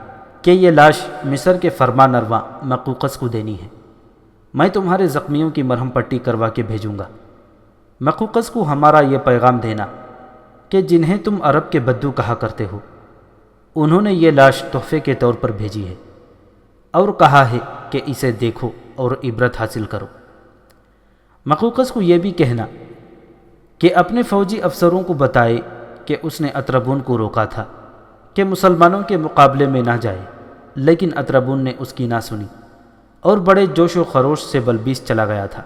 کہ یہ لاش مصر کے فرمان روا مقوقس کو دینی ہے۔ میں تمہارے زخمیوں کی مرہم پٹی کروا کے بھیجوں گا۔ مقوقس کو ہمارا یہ پیغام دینا کہ جنہیں تم عرب کے بدو کہا کرتے ہو، انہوں نے یہ لاش تحفے کے طور پر بھیجی ہے اور کہا ہے کہ اسے دیکھو اور عبرت حاصل کرو۔ مقوقس کو یہ بھی کہنا کہ اپنے فوجی افسروں کو بتائے کہ اس نے اطربون کو روکا تھا کہ مسلمانوں کے مقابلے میں نہ جائے، لیکن اطربون نے اس کی نہ سنی اور بڑے جوش و خروش سے بلبیس چلا گیا تھا۔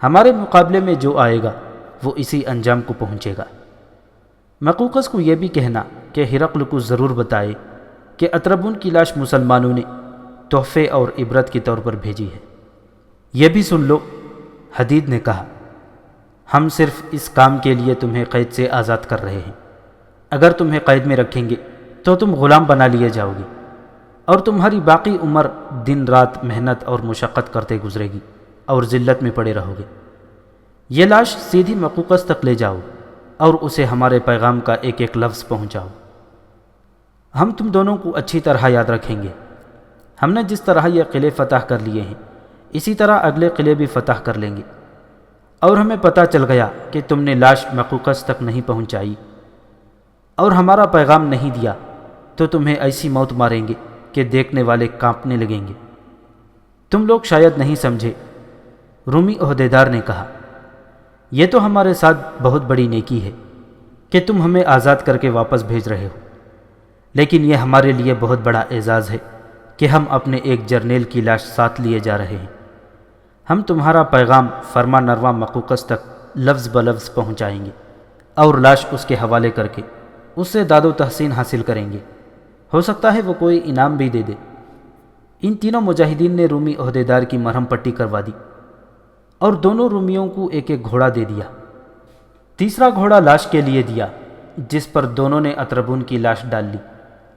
ہمارے مقابلے میں جو آئے گا وہ اسی انجام کو پہنچے گا۔ مقوقس کو یہ بھی کہنا کہ ہرقل کو ضرور بتائے کہ اطربون کی لاش مسلمانوں نے تحفے اور عبرت کے طور پر بھیجی ہے۔ یہ بھی سن لو، حدید نے کہا، ہم صرف اس کام کے لیے تمہیں قید سے آزاد کر رہے ہیں۔ اگر تمہیں قید میں رکھیں گے تو تم غلام بنا لیے جاؤ گے اور تمہاری باقی عمر دن رات محنت اور مشقت کرتے گزرے گی اور ذلت میں پڑے رہو گے۔ یہ لاش سیدھی مقوقس تک لے جاؤ اور اسے ہمارے پیغام کا ایک ایک لفظ پہنچاؤ۔ ہم تم دونوں کو اچھی طرح یاد رکھیں گے۔ ہم نے جس طرح یہ قلعے فتح کر لیے ہیں اسی طرح اگلے قلعے بھی فتح کر لیں گے، اور ہمیں پتہ چل گیا کہ تم نے لاش مقوقس تک نہیں پہنچائی اور ہمارا پیغام نہیں دیا تو تمہیں ایسی موت ماریں گے کہ دیکھنے والے کانپنے لگیں گے۔ تم لوگ شاید نہیں سمجھے، رومی عہدیدار نے کہا، یہ تو ہمارے ساتھ بہت بڑی نیکی ہے کہ تم ہمیں آزاد کر کے واپس بھیج رہے ہو، لیکن یہ ہمارے لیے بہت بڑا اعزاز ہے کہ ہم اپنے ایک جرنیل کی لاش ساتھ لیے جا رہے ہیں۔ ہم تمہارا پیغام فرما نروا مقوقس تک لفظ بلفظ پہنچائیں گے اور لاش اس کے حوالے کر کے اس سے داد و تحسین حاصل کریں گے۔ ہو سکتا ہے وہ کوئی انعام بھی دے دے۔ ان تینوں مجاہدین نے رومی عہدیدار کی مرہم پٹی کروا دی اور دونوں رومیوں کو ایک ایک گھوڑا دے دیا۔ تیسرا گھوڑا لاش کے لیے دیا جس پر دونوں نے اطربون کی لاش ڈال لی۔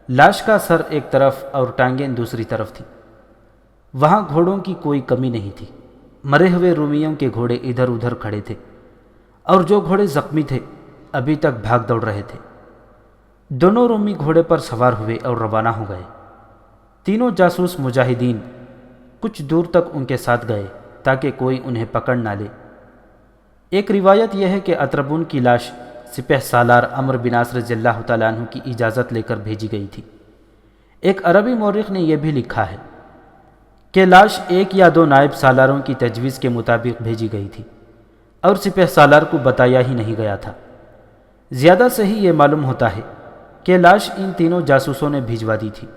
لاش کا سر ایک طرف اور ٹانگیں دوسری طرف تھی۔ وہاں گھوڑوں کی کوئی کمی نہیں تھی۔ مرے ہوئے رومیوں کے گھوڑے ادھر ادھر کھڑے تھے اور جو گھوڑے زخمی تھے ابھی تک بھاگ دوڑ رہے تھے۔ دونوں رومی گھوڑے پر سوار ہوئے اور روانہ ہو گئے۔ تینوں جاسوس مجاہدین کچھ دور تک ان کے ساتھ گئے تاکہ کوئی انہیں پکڑ نہ لے۔ ایک روایت یہ ہے کہ اطربون کی لاش سپہ سالار عمرو بن عاص رضی اللہ تعالیٰ عنہ کی اجازت لے کر بھیجی گئی تھی۔ ایک عربی مورخ نے یہ بھی لکھا ہے کہ لاش ایک یا دو نائب سالاروں کی تجویز کے مطابق بھیجی گئی تھی اور سپہ سالار کو بتایا ہی نہیں گیا تھا۔ زیادہ صحیح یہ معلوم ہوتا ہے کہ لاش ان تینوں جاسوسوں نے بھیجوا دی تھی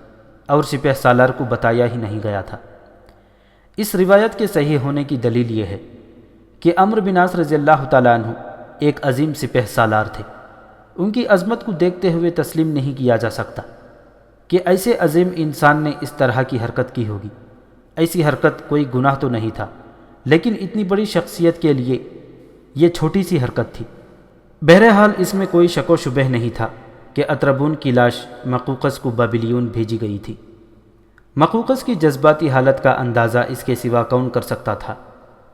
اور سپہ سالار کو بتایا ہی نہیں گیا تھا۔ اس روایت کے صحیح ہونے کی دلیل یہ ہے کہ عمرو بن عاص رضی اللہ تعالیٰ عنہ ایک عظیم سپہ سالار تھے۔ ان کی عظمت کو دیکھتے ہوئے تسلیم نہیں کیا جا سکتا کہ ایسے عظیم انسان نے اس طرح کی حرکت کی ہوگی۔ ایسی حرکت کوئی گناہ تو نہیں تھا، لیکن اتنی بڑی شخصیت کے لیے یہ چھوٹی سی حرکت تھی۔ بہرحال اس میں کوئی شک و شبہ نہیں تھا کہ اطربون کی لاش مقوقس کو بابلیون بھیجی گئی تھی۔ مقوقس کی جذباتی حالت کا اندازہ اس کے سوا کون کر سکتا تھا،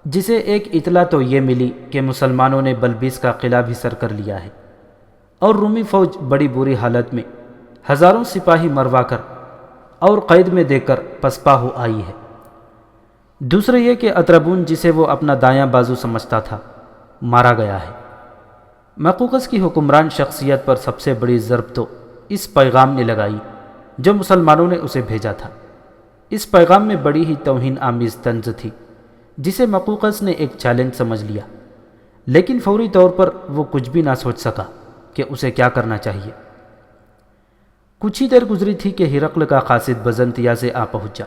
جسے ایک اطلاع تو یہ ملی کہ مسلمانوں نے بلبیس کا قلعہ بھی سر کر لیا ہے اور رومی فوج بڑی بری حالت میں ہزاروں سپاہی مروا کر اور قید میں دے کر پسپا ہو آئی ہے۔ دوسرے یہ کہ اطربون جسے وہ اپنا دایاں بازو سمجھتا تھا مارا گیا ہے۔ مقوقس کی حکمران شخصیت پر سب سے بڑی ضرب تو اس پیغام نے لگائی جو مسلمانوں نے اسے بھیجا تھا۔ اس پیغام میں بڑی ہی توہین آمیز طنز تھی جسے مقوقس نے ایک چیلنج سمجھ لیا، لیکن فوری طور پر وہ کچھ بھی نہ سوچ سکا کہ اسے کیا کرنا چاہیے۔ کچھ ہی دیر گزری تھی کہ ہرقل کا قاصد بزنطیہ سے آ پہنچا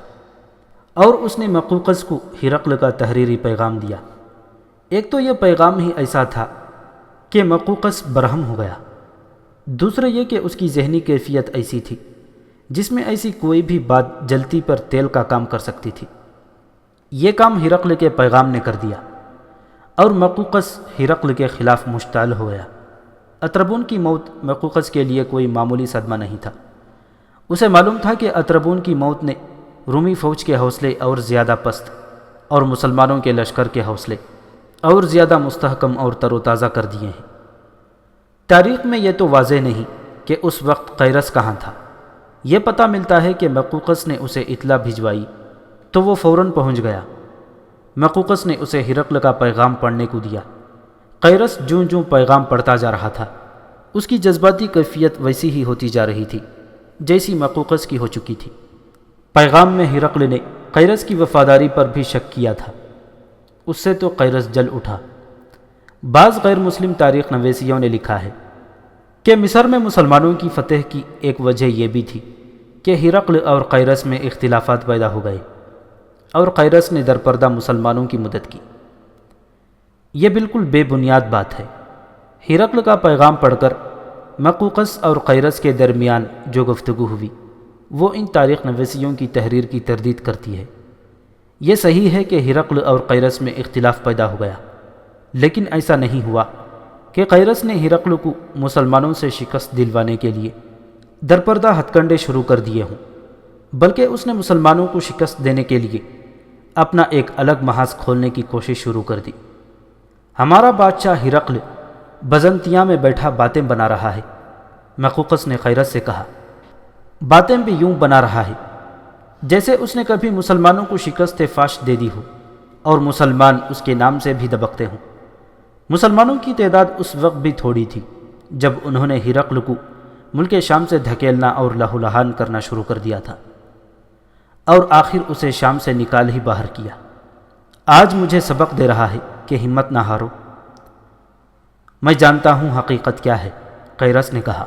اور اس نے مقوقس کو ہرقل کا تحریری پیغام دیا۔ ایک تو یہ پیغام ہی ایسا تھا کہ مقوقس برہم ہو گیا، دوسرے یہ کہ اس کی ذہنی کیفیت ایسی تھی جس میں ایسی کوئی بھی بات جلتی پر تیل کا کام کر سکتی تھی۔ یہ کام ہرقل کے پیغام نے کر دیا اور مقوقس ہرقل کے خلاف مشتعل ہو گیا۔ اطربون کی موت مقوقس کے لیے کوئی معمولی صدمہ نہیں تھا۔ اسے معلوم تھا کہ اطربون کی موت نے رومی فوج کے حوصلے اور زیادہ پست اور مسلمانوں کے لشکر کے حوصلے اور زیادہ مستحکم اور تر و تازہ کر دیے ہیں۔ تاریخ میں یہ تو واضح نہیں کہ اس وقت قیرس کہاں تھا۔ یہ پتہ ملتا ہے کہ مقوقس نے اسے اطلاع بھجوائی تو وہ فوراً پہنچ گیا۔ مقوقس نے اسے ہرقل کا پیغام پڑھنے کو دیا۔ قیرس جوں جوں پیغام پڑھتا جا رہا تھا اس کی جذباتی کیفیت ویسی ہی ہوتی جا رہی تھی جیسی مقوقس کی ہو چکی تھی۔ پیغام میں ہرقل نے قیرس کی وفاداری پر بھی شک کیا تھا۔ اس سے تو قیرس جل اٹھا۔ بعض غیر مسلم تاریخ نویسیوں نے لکھا ہے کہ مصر میں مسلمانوں کی فتح کی ایک وجہ یہ بھی تھی کہ ہرقل اور قیرس میں اختلافات پیدا ہو گئے اور قیرس نے درپردہ مسلمانوں کی مدد کی۔ یہ بالکل بے بنیاد بات ہے۔ ہرقل کا پیغام پڑھ کر مقوقس اور قیرس کے درمیان جو گفتگو ہوئی وہ ان تاریخ نویسیوں کی تحریر کی تردید کرتی ہے۔ یہ صحیح ہے کہ ہرقل اور قیرس میں اختلاف پیدا ہو گیا، لیکن ایسا نہیں ہوا کہ قیرس نے ہرقل کو مسلمانوں سے شکست دلوانے کے لیے درپردہ ہتھ کنڈے شروع کر دیے ہوں، بلکہ اس نے مسلمانوں کو شکست دینے کے لیے اپنا ایک الگ محاذ کھولنے کی کوشش شروع کر دی۔ ہمارا بادشاہ ہرقل بزنطیہ میں بیٹھا باتیں بنا رہا ہے، مقوقس نے قیرس سے کہا۔ باتیں بھی یوں بنا رہا ہے جیسے اس نے کبھی مسلمانوں کو شکست فاش دے دی ہو اور مسلمان اس کے نام سے بھی دبکتے ہوں۔ مسلمانوں کی تعداد اس وقت بھی تھوڑی تھی جب انہوں نے ہرقل کو ملک شام سے دھکیلنا اور لہو لہان کرنا شروع کر دیا تھا اور آخر اسے شام سے نکال ہی باہر کیا۔ آج مجھے سبق دے رہا ہے کہ ہمت نہ ہارو۔ میں جانتا ہوں حقیقت کیا ہے، قیرس نے کہا۔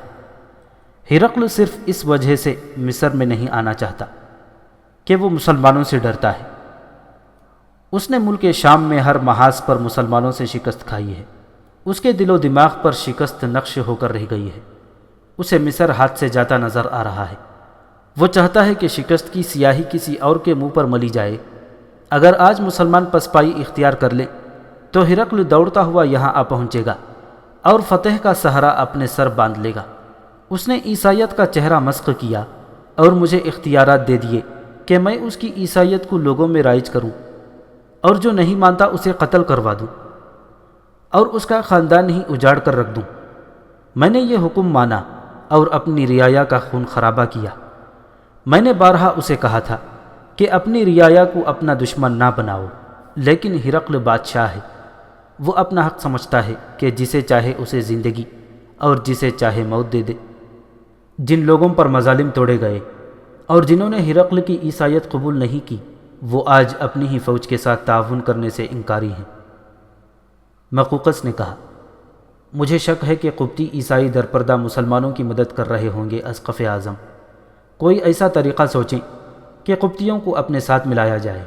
ہرقل صرف اس وجہ سے مصر میں نہیں آنا چاہتا کہ وہ مسلمانوں سے ڈرتا ہے۔ اس نے ملک شام میں ہر محاذ پر مسلمانوں سے شکست کھائی ہے۔ اس کے دل و دماغ پر شکست نقش ہو کر رہ گئی ہے۔ اسے مصر ہاتھ سے جاتا نظر آ رہا ہے۔ وہ چاہتا ہے کہ شکست کی سیاہی کسی اور کے منہ پر ملی جائے۔ اگر آج مسلمان پسپائی اختیار کر لیں تو ہرقل دوڑتا ہوا یہاں آ پہنچے گا اور فتح کا سہرا اپنے سر باندھ لے گا۔ اس نے عیسائیت کا چہرہ مسخ کیا اور مجھے اختیارات دے دیے کہ میں اس کی عیسائیت کو لوگوں میں رائج کروں اور جو نہیں مانتا اسے قتل کروا دوں اور اس کا خاندان ہی اجاڑ کر رکھ دوں۔ میں نے یہ حکم مانا اور اپنی رعایا کا خون خرابہ کیا۔ میں نے بارہا اسے کہا تھا کہ اپنی رعایا کو اپنا دشمن نہ بناؤ، لیکن ہرقل بادشاہ ہے، وہ اپنا حق سمجھتا ہے کہ جسے چاہے اسے زندگی اور جسے چاہے موت دے دے۔ جن لوگوں پر مظالم توڑے گئے اور جنہوں نے ہرقل کی عیسائیت قبول نہیں کی، وہ آج اپنی ہی فوج کے ساتھ تعاون کرنے سے انکاری ہیں۔ مقوقس نے کہا، مجھے شک ہے کہ قبطی عیسائی درپردہ مسلمانوں کی مدد کر رہے ہوں گے۔ اسقف اعظم، کوئی ایسا طریقہ سوچیں کہ قبطیوں کو اپنے ساتھ ملایا جائے۔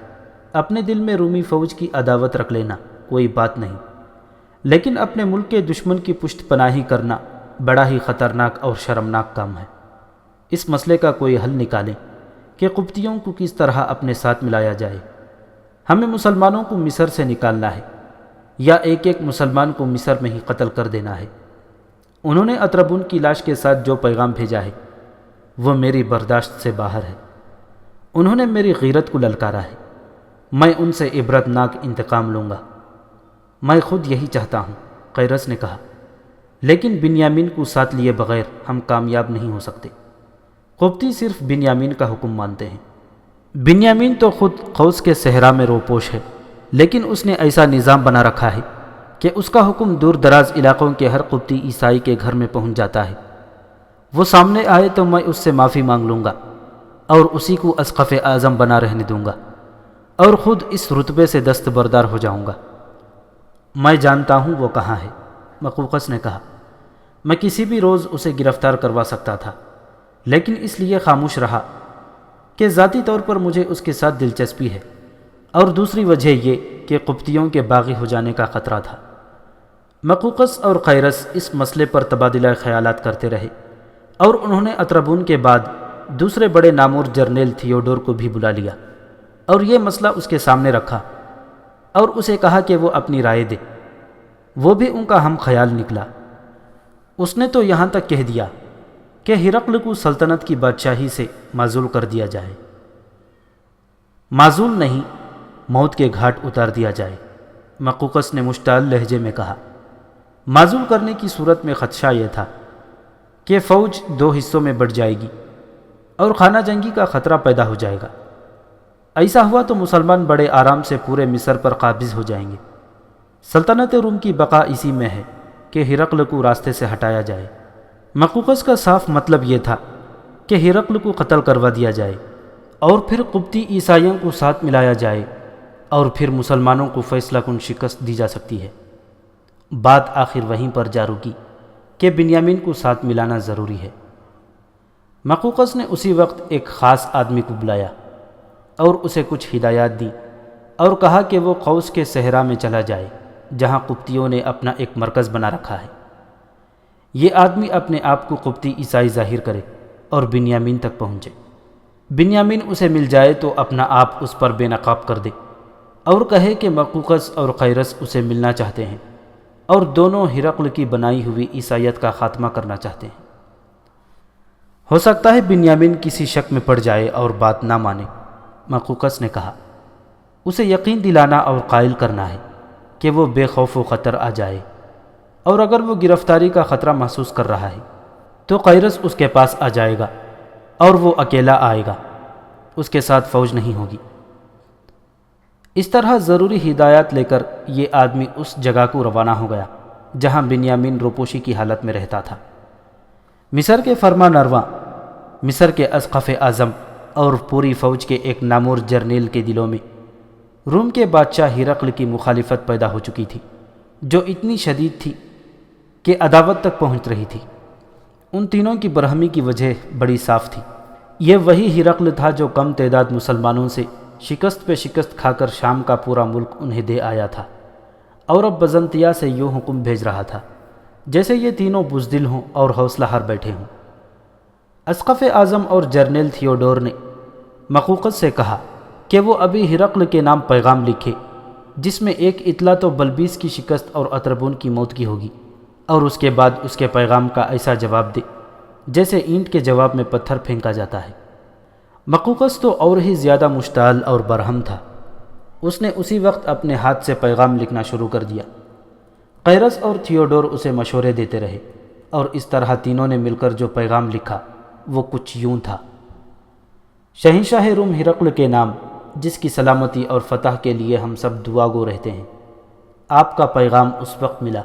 اپنے دل میں رومی فوج کی عداوت رکھ لینا کوئی بات نہیں، لیکن اپنے ملک کے دشمن کی پشت پناہی کرنا بڑا ہی خطرناک اور شرمناک کام ہے۔ اس مسئلے کا کوئی حل نکالیں کہ قبطیوں کو کس طرح اپنے ساتھ ملایا جائے۔ ہمیں مسلمانوں کو مصر سے نکالنا ہے یا ایک ایک مسلمان کو مصر میں ہی قتل کر دینا ہے۔ انہوں نے اطربون کی لاش کے ساتھ جو پیغام بھیجا ہے وہ میری برداشت سے باہر ہے۔ انہوں نے میری غیرت کو للکارا ہے، میں ان سے عبرت ناک انتقام لوں گا۔ میں خود یہی چاہتا ہوں، قیرس نے کہا، لیکن بنیامین کو ساتھ لیے بغیر ہم کامیاب نہیں ہو سکتے۔ قبطی صرف بنیامین کا حکم مانتے ہیں۔ بنیامین تو خود قوس کے صحرا میں روپوش ہے، لیکن اس نے ایسا نظام بنا رکھا ہے کہ اس کا حکم دور دراز علاقوں کے ہر قبطی عیسائی کے گھر میں پہنچ جاتا ہے۔ وہ سامنے آئے تو میں اس سے معافی مانگ لوں گا اور اسی کو اسقف اعظم بنا رہنے دوں گا اور خود اس رتبے سے دستبردار ہو جاؤں گا۔ میں جانتا ہوں وہ کہاں ہے، مقوقس نے کہا۔ میں کسی بھی روز اسے گرفتار کروا سکتا تھا، لیکن اس لیے خاموش رہا کہ ذاتی طور پر مجھے اس کے ساتھ دلچسپی ہے، اور دوسری وجہ یہ کہ قبطیوں کے باغی ہو جانے کا خطرہ تھا۔ مقوقس اور قیرس اس مسئلے پر تبادلہ خیالات کرتے رہے، اور انہوں نے اطربون کے بعد دوسرے بڑے نامور جرنیل تھیوڈور کو بھی بلا لیا اور یہ مسئلہ اس کے سامنے رکھا اور اسے کہا کہ وہ اپنی رائے دے۔ وہ بھی ان کا ہم خیال نکلا۔ اس نے تو یہاں تک کہہ دیا کہ ہرقل کو سلطنت کی بادشاہی سے معزول کر دیا جائے، معزول نہیں، موت کے گھاٹ اتار دیا جائے۔ مقوقس نے مشتعل لہجے میں کہا، معزول کرنے کی صورت میں خدشہ یہ تھا کہ فوج دو حصوں میں بٹ جائے گی اور خانہ جنگی کا خطرہ پیدا ہو جائے گا۔ ایسا ہوا تو مسلمان بڑے آرام سے پورے مصر پر قابض ہو جائیں گے۔ سلطنت روم کی بقا اسی میں ہے کہ ہرقل کو راستے سے ہٹایا جائے۔ مقوقس کا صاف مطلب یہ تھا کہ ہرقل کو قتل کروا دیا جائے اور پھر قبطی عیسائیوں کو ساتھ ملایا جائے، اور پھر مسلمانوں کو فیصلہ کن شکست دی جا سکتی ہے۔ بات آخر وہیں پر جا رکی کہ بنیامین کو ساتھ ملانا ضروری ہے۔ مقوقس نے اسی وقت ایک خاص آدمی کو بلایا اور اسے کچھ ہدایات دی اور کہا کہ وہ قوس کے صحرا میں چلا جائے جہاں قبطیوں نے اپنا ایک مرکز بنا رکھا ہے۔ یہ آدمی اپنے آپ کو قبطی عیسائی ظاہر کرے اور بنیامین تک پہنچے۔ بنیامین اسے مل جائے تو اپنا آپ اس پر بے نقاب کر دے اور کہے کہ مقوقس اور قیرس اسے ملنا چاہتے ہیں اور دونوں ہرقل کی بنائی ہوئی عیسائیت کا خاتمہ کرنا چاہتے ہیں۔ ہو سکتا ہے بنیامین کسی شک میں پڑ جائے اور بات نہ مانے، مقوقس نے کہا۔ اسے یقین دلانا اور قائل کرنا ہے کہ وہ بے خوف و خطر آ جائے، اور اگر وہ گرفتاری کا خطرہ محسوس کر رہا ہے تو قیرس اس کے پاس آ جائے گا اور وہ اکیلا آئے گا، اس کے ساتھ فوج نہیں ہوگی۔ اس طرح ضروری ہدایات لے کر یہ آدمی اس جگہ کو روانہ ہو گیا جہاں بنیامین روپوشی کی حالت میں رہتا تھا۔ مصر کے فرما نرواں، مصر کے اسقف اعظم اور پوری فوج کے ایک نامور جرنیل کے دلوں میں روم کے بادشاہ ہرقل کی مخالفت پیدا ہو چکی تھی، جو اتنی شدید تھی کہ عداوت تک پہنچ رہی تھی۔ ان تینوں کی برہمی کی وجہ بڑی صاف تھی۔ یہ وہی ہرقل تھا جو کم تعداد مسلمانوں سے شکست پہ شکست کھا کر شام کا پورا ملک انہیں دے آیا تھا، اور اب بزنطیہ سے یوں حکم بھیج رہا تھا جیسے یہ تینوں بزدل ہوں اور حوصلہ ہار بیٹھے ہوں۔ اسقف اعظم اور جرنیل تھیوڈور نے مقوقس سے کہا کہ وہ ابھی ہرقل کے نام پیغام لکھے، جس میں ایک اطلاع تو بلبیس کی شکست اور اطربون کی موت کی ہوگی، اور اس کے بعد اس کے پیغام کا ایسا جواب دے جیسے اینٹ کے جواب میں پتھر پھینکا جاتا ہے۔ مقوقس تو اور ہی زیادہ مشتعل اور برہم تھا۔ اس نے اسی وقت اپنے ہاتھ سے پیغام لکھنا شروع کر دیا۔ قیرس اور تھیوڈور اسے مشورے دیتے رہے، اور اس طرح تینوں نے مل کر جو پیغام لکھا وہ کچھ یوں تھا: شہنشاہ روم ہرقل کے نام، جس کی سلامتی اور فتح کے لیے ہم سب دعا گو رہتے ہیں، آپ کا پیغام اس وقت ملا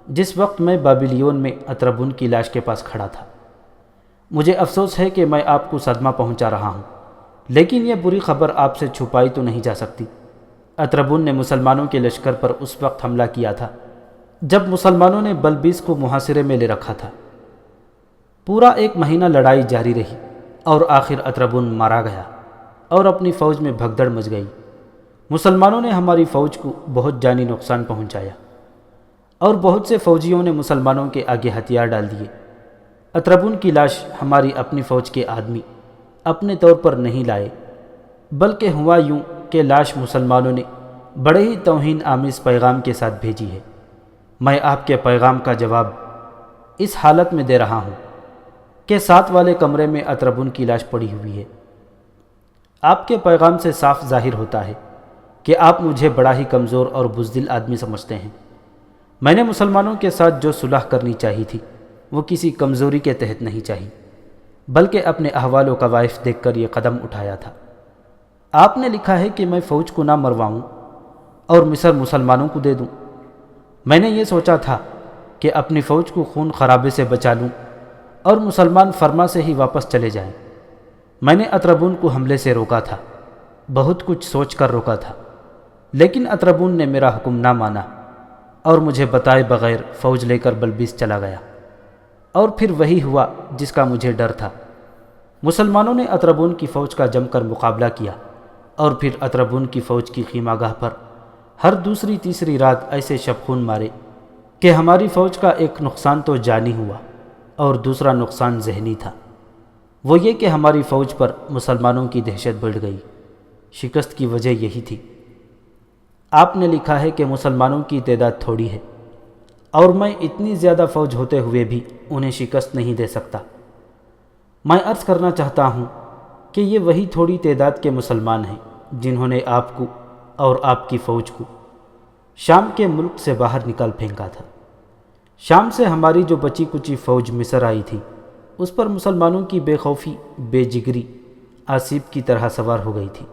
جس وقت میں بابلیون میں اطربون کی لاش کے پاس کھڑا تھا۔ مجھے افسوس ہے کہ میں آپ کو صدمہ پہنچا رہا ہوں، لیکن یہ بری خبر آپ سے چھپائی تو نہیں جا سکتی۔ اطربون نے مسلمانوں کے لشکر پر اس وقت حملہ کیا تھا جب مسلمانوں نے بلبیس کو محاصرے میں لے رکھا تھا۔ پورا 1 مہینہ لڑائی جاری رہی اور آخر اطربون مارا گیا اور اپنی فوج میں بھگدڑ مچ گئی۔ مسلمانوں نے ہماری فوج کو بہت جانی نقصان پہنچایا اور بہت سے فوجیوں نے مسلمانوں کے آگے ہتھیار ڈال دیے۔ اطربون کی لاش ہماری اپنی فوج کے آدمی اپنے طور پر نہیں لائے، بلکہ ہوا یوں کہ لاش مسلمانوں نے بڑے ہی توہین آمیز پیغام کے ساتھ بھیجی ہے۔ میں آپ کے پیغام کا جواب اس حالت میں دے رہا ہوں کہ 7 والے کمرے میں اطربون کی لاش پڑی ہوئی ہے۔ آپ کے پیغام سے صاف ظاہر ہوتا ہے کہ آپ مجھے بڑا ہی کمزور اور بزدل آدمی سمجھتے ہیں۔ میں نے مسلمانوں کے ساتھ جو صلح کرنی چاہی تھی وہ کسی کمزوری کے تحت نہیں چاہی، بلکہ اپنے احوال و کوائف دیکھ کر یہ قدم اٹھایا تھا۔ آپ نے لکھا ہے کہ میں فوج کو نہ مرواؤں اور مصر مسلمانوں کو دے دوں۔ میں نے یہ سوچا تھا کہ اپنی فوج کو خون خرابے سے بچا لوں اور مسلمان فرما سے ہی واپس چلے جائیں۔ میں نے اطربون کو حملے سے روکا تھا، بہت کچھ سوچ کر روکا تھا، لیکن اطربون نے میرا حکم نہ مانا اور مجھے بتائے بغیر فوج لے کر بلبیس چلا گیا، اور پھر وہی ہوا جس کا مجھے ڈر تھا۔ مسلمانوں نے اطربون کی فوج کا جم کر مقابلہ کیا اور پھر اطربون کی فوج کی خیمہ گاہ پر ہر دوسری تیسری رات ایسے شبخون مارے کہ ہماری فوج کا ایک نقصان تو جانی ہوا اور دوسرا نقصان ذہنی تھا۔ وہ یہ کہ ہماری فوج پر مسلمانوں کی دہشت بڑھ گئی۔ شکست کی وجہ یہی تھی۔ آپ نے لکھا ہے کہ مسلمانوں کی تعداد تھوڑی ہے اور میں اتنی زیادہ فوج ہوتے ہوئے بھی انہیں شکست نہیں دے سکتا۔ میں عرض کرنا چاہتا ہوں کہ یہ وہی تھوڑی تعداد کے مسلمان ہیں جنہوں نے آپ کو اور آپ کی فوج کو شام کے ملک سے باہر نکال پھینکا تھا۔ شام سے ہماری جو بچی کچی فوج مصر آئی تھی، اس پر مسلمانوں کی بے خوفی بے جگری آسیب کی طرح سوار ہو گئی تھی۔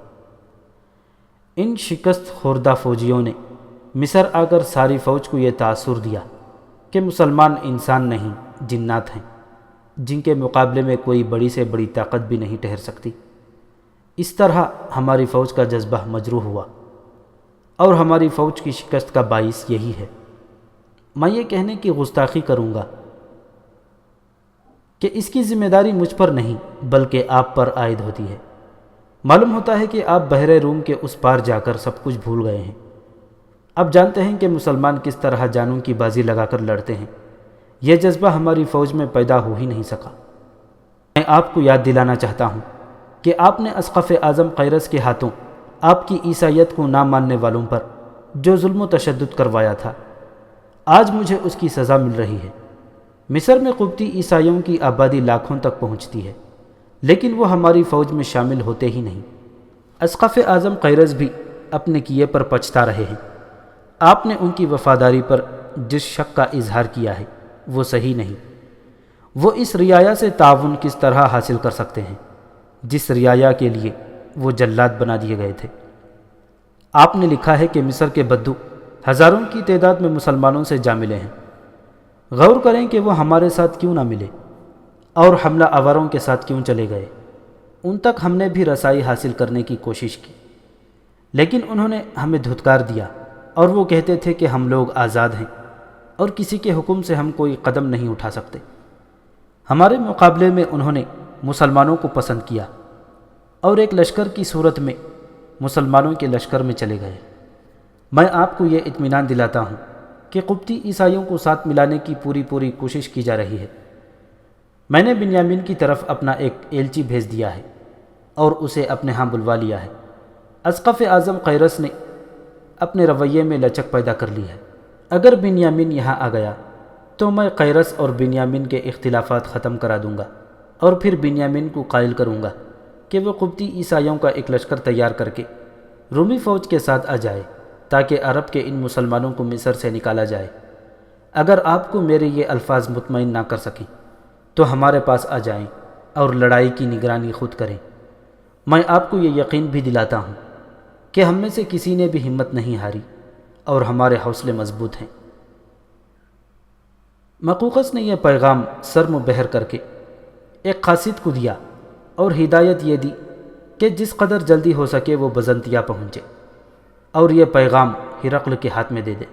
ان شکست خوردہ فوجیوں نے مصر آ کر ساری فوج کو یہ تاثر دیا کہ مسلمان انسان نہیں جنات ہیں، جن کے مقابلے میں کوئی بڑی سے بڑی طاقت بھی نہیں ٹھہر سکتی۔ اس طرح ہماری فوج کا جذبہ مجروح ہوا اور ہماری فوج کی شکست کا باعث یہی ہے۔ میں یہ کہنے کی گستاخی کروں گا کہ اس کی ذمہ داری مجھ پر نہیں بلکہ آپ پر عائد ہوتی ہے۔ معلوم ہوتا ہے کہ آپ بحر روم کے اس پار جا کر سب کچھ بھول گئے ہیں۔ اب جانتے ہیں کہ مسلمان کس طرح جانوں کی بازی لگا کر لڑتے ہیں۔ یہ جذبہ ہماری فوج میں پیدا ہو ہی نہیں سکا۔ میں آپ کو یاد دلانا چاہتا ہوں کہ آپ نے اسقف اعظم قیرس کے ہاتھوں آپ کی عیسائیت کو نہ ماننے والوں پر جو ظلم و تشدد کروایا تھا، آج مجھے اس کی سزا مل رہی ہے۔ مصر میں قبطی عیسائیوں کی آبادی لاکھوں تک پہنچتی ہے، لیکن وہ ہماری فوج میں شامل ہوتے ہی نہیں۔ اسقف اعظم قیرس بھی اپنے کیے پر پچھتا رہے ہیں۔ آپ نے ان کی وفاداری پر جس شک کا اظہار کیا ہے وہ صحیح نہیں۔ وہ اس رعایا سے تعاون کس طرح حاصل کر سکتے ہیں جس رعایا کے لیے وہ جلاد بنا دیے گئے تھے۔ آپ نے لکھا ہے کہ مصر کے بدو ہزاروں کی تعداد میں مسلمانوں سے جا ملے ہیں۔ غور کریں کہ وہ ہمارے ساتھ کیوں نہ ملے اور حملہ آوروں کے ساتھ کیوں چلے گئے۔ ان تک ہم نے بھی رسائی حاصل کرنے کی کوشش کی، لیکن انہوں نے ہمیں دھتکار دیا اور وہ کہتے تھے کہ ہم لوگ آزاد ہیں اور کسی کے حکم سے ہم کوئی قدم نہیں اٹھا سکتے۔ ہمارے مقابلے میں انہوں نے مسلمانوں کو پسند کیا اور ایک لشکر کی صورت میں مسلمانوں کے لشکر میں چلے گئے۔ میں آپ کو یہ اطمینان دلاتا ہوں کہ قبطی عیسائیوں کو ساتھ ملانے کی پوری کوشش کی جا رہی ہے۔ میں نے بنیامین کی طرف اپنا ایک ایلچی بھیج دیا ہے اور اسے اپنے ہاں بلوا لیا ہے۔ اسقف اعظم قیرس نے اپنے رویے میں لچک پیدا کر لی ہے۔ اگر بنیامین یہاں آ گیا تو میں قیرس اور بنیامین کے اختلافات ختم کرا دوں گا اور پھر بنیامین کو قائل کروں گا کہ وہ قبطی عیسائیوں کا ایک لشکر تیار کر کے رومی فوج کے ساتھ آ جائے تاکہ عرب کے ان مسلمانوں کو مصر سے نکالا جائے۔ اگر آپ کو میرے یہ الفاظ مطمئن نہ کر سکیں تو ہمارے پاس آ جائیں اور لڑائی کی نگرانی خود کریں۔ میں آپ کو یہ یقین بھی دلاتا ہوں کہ ہم میں سے کسی نے بھی ہمت نہیں ہاری اور ہمارے حوصلے مضبوط ہیں۔ مقوقس نے یہ پیغام سرم و بحر کر کے ایک قاصد کو دیا اور ہدایت یہ دی کہ جس قدر جلدی ہو سکے وہ بزنطیہ پہنچے اور یہ پیغام ہرقل کے ہاتھ میں دے دے۔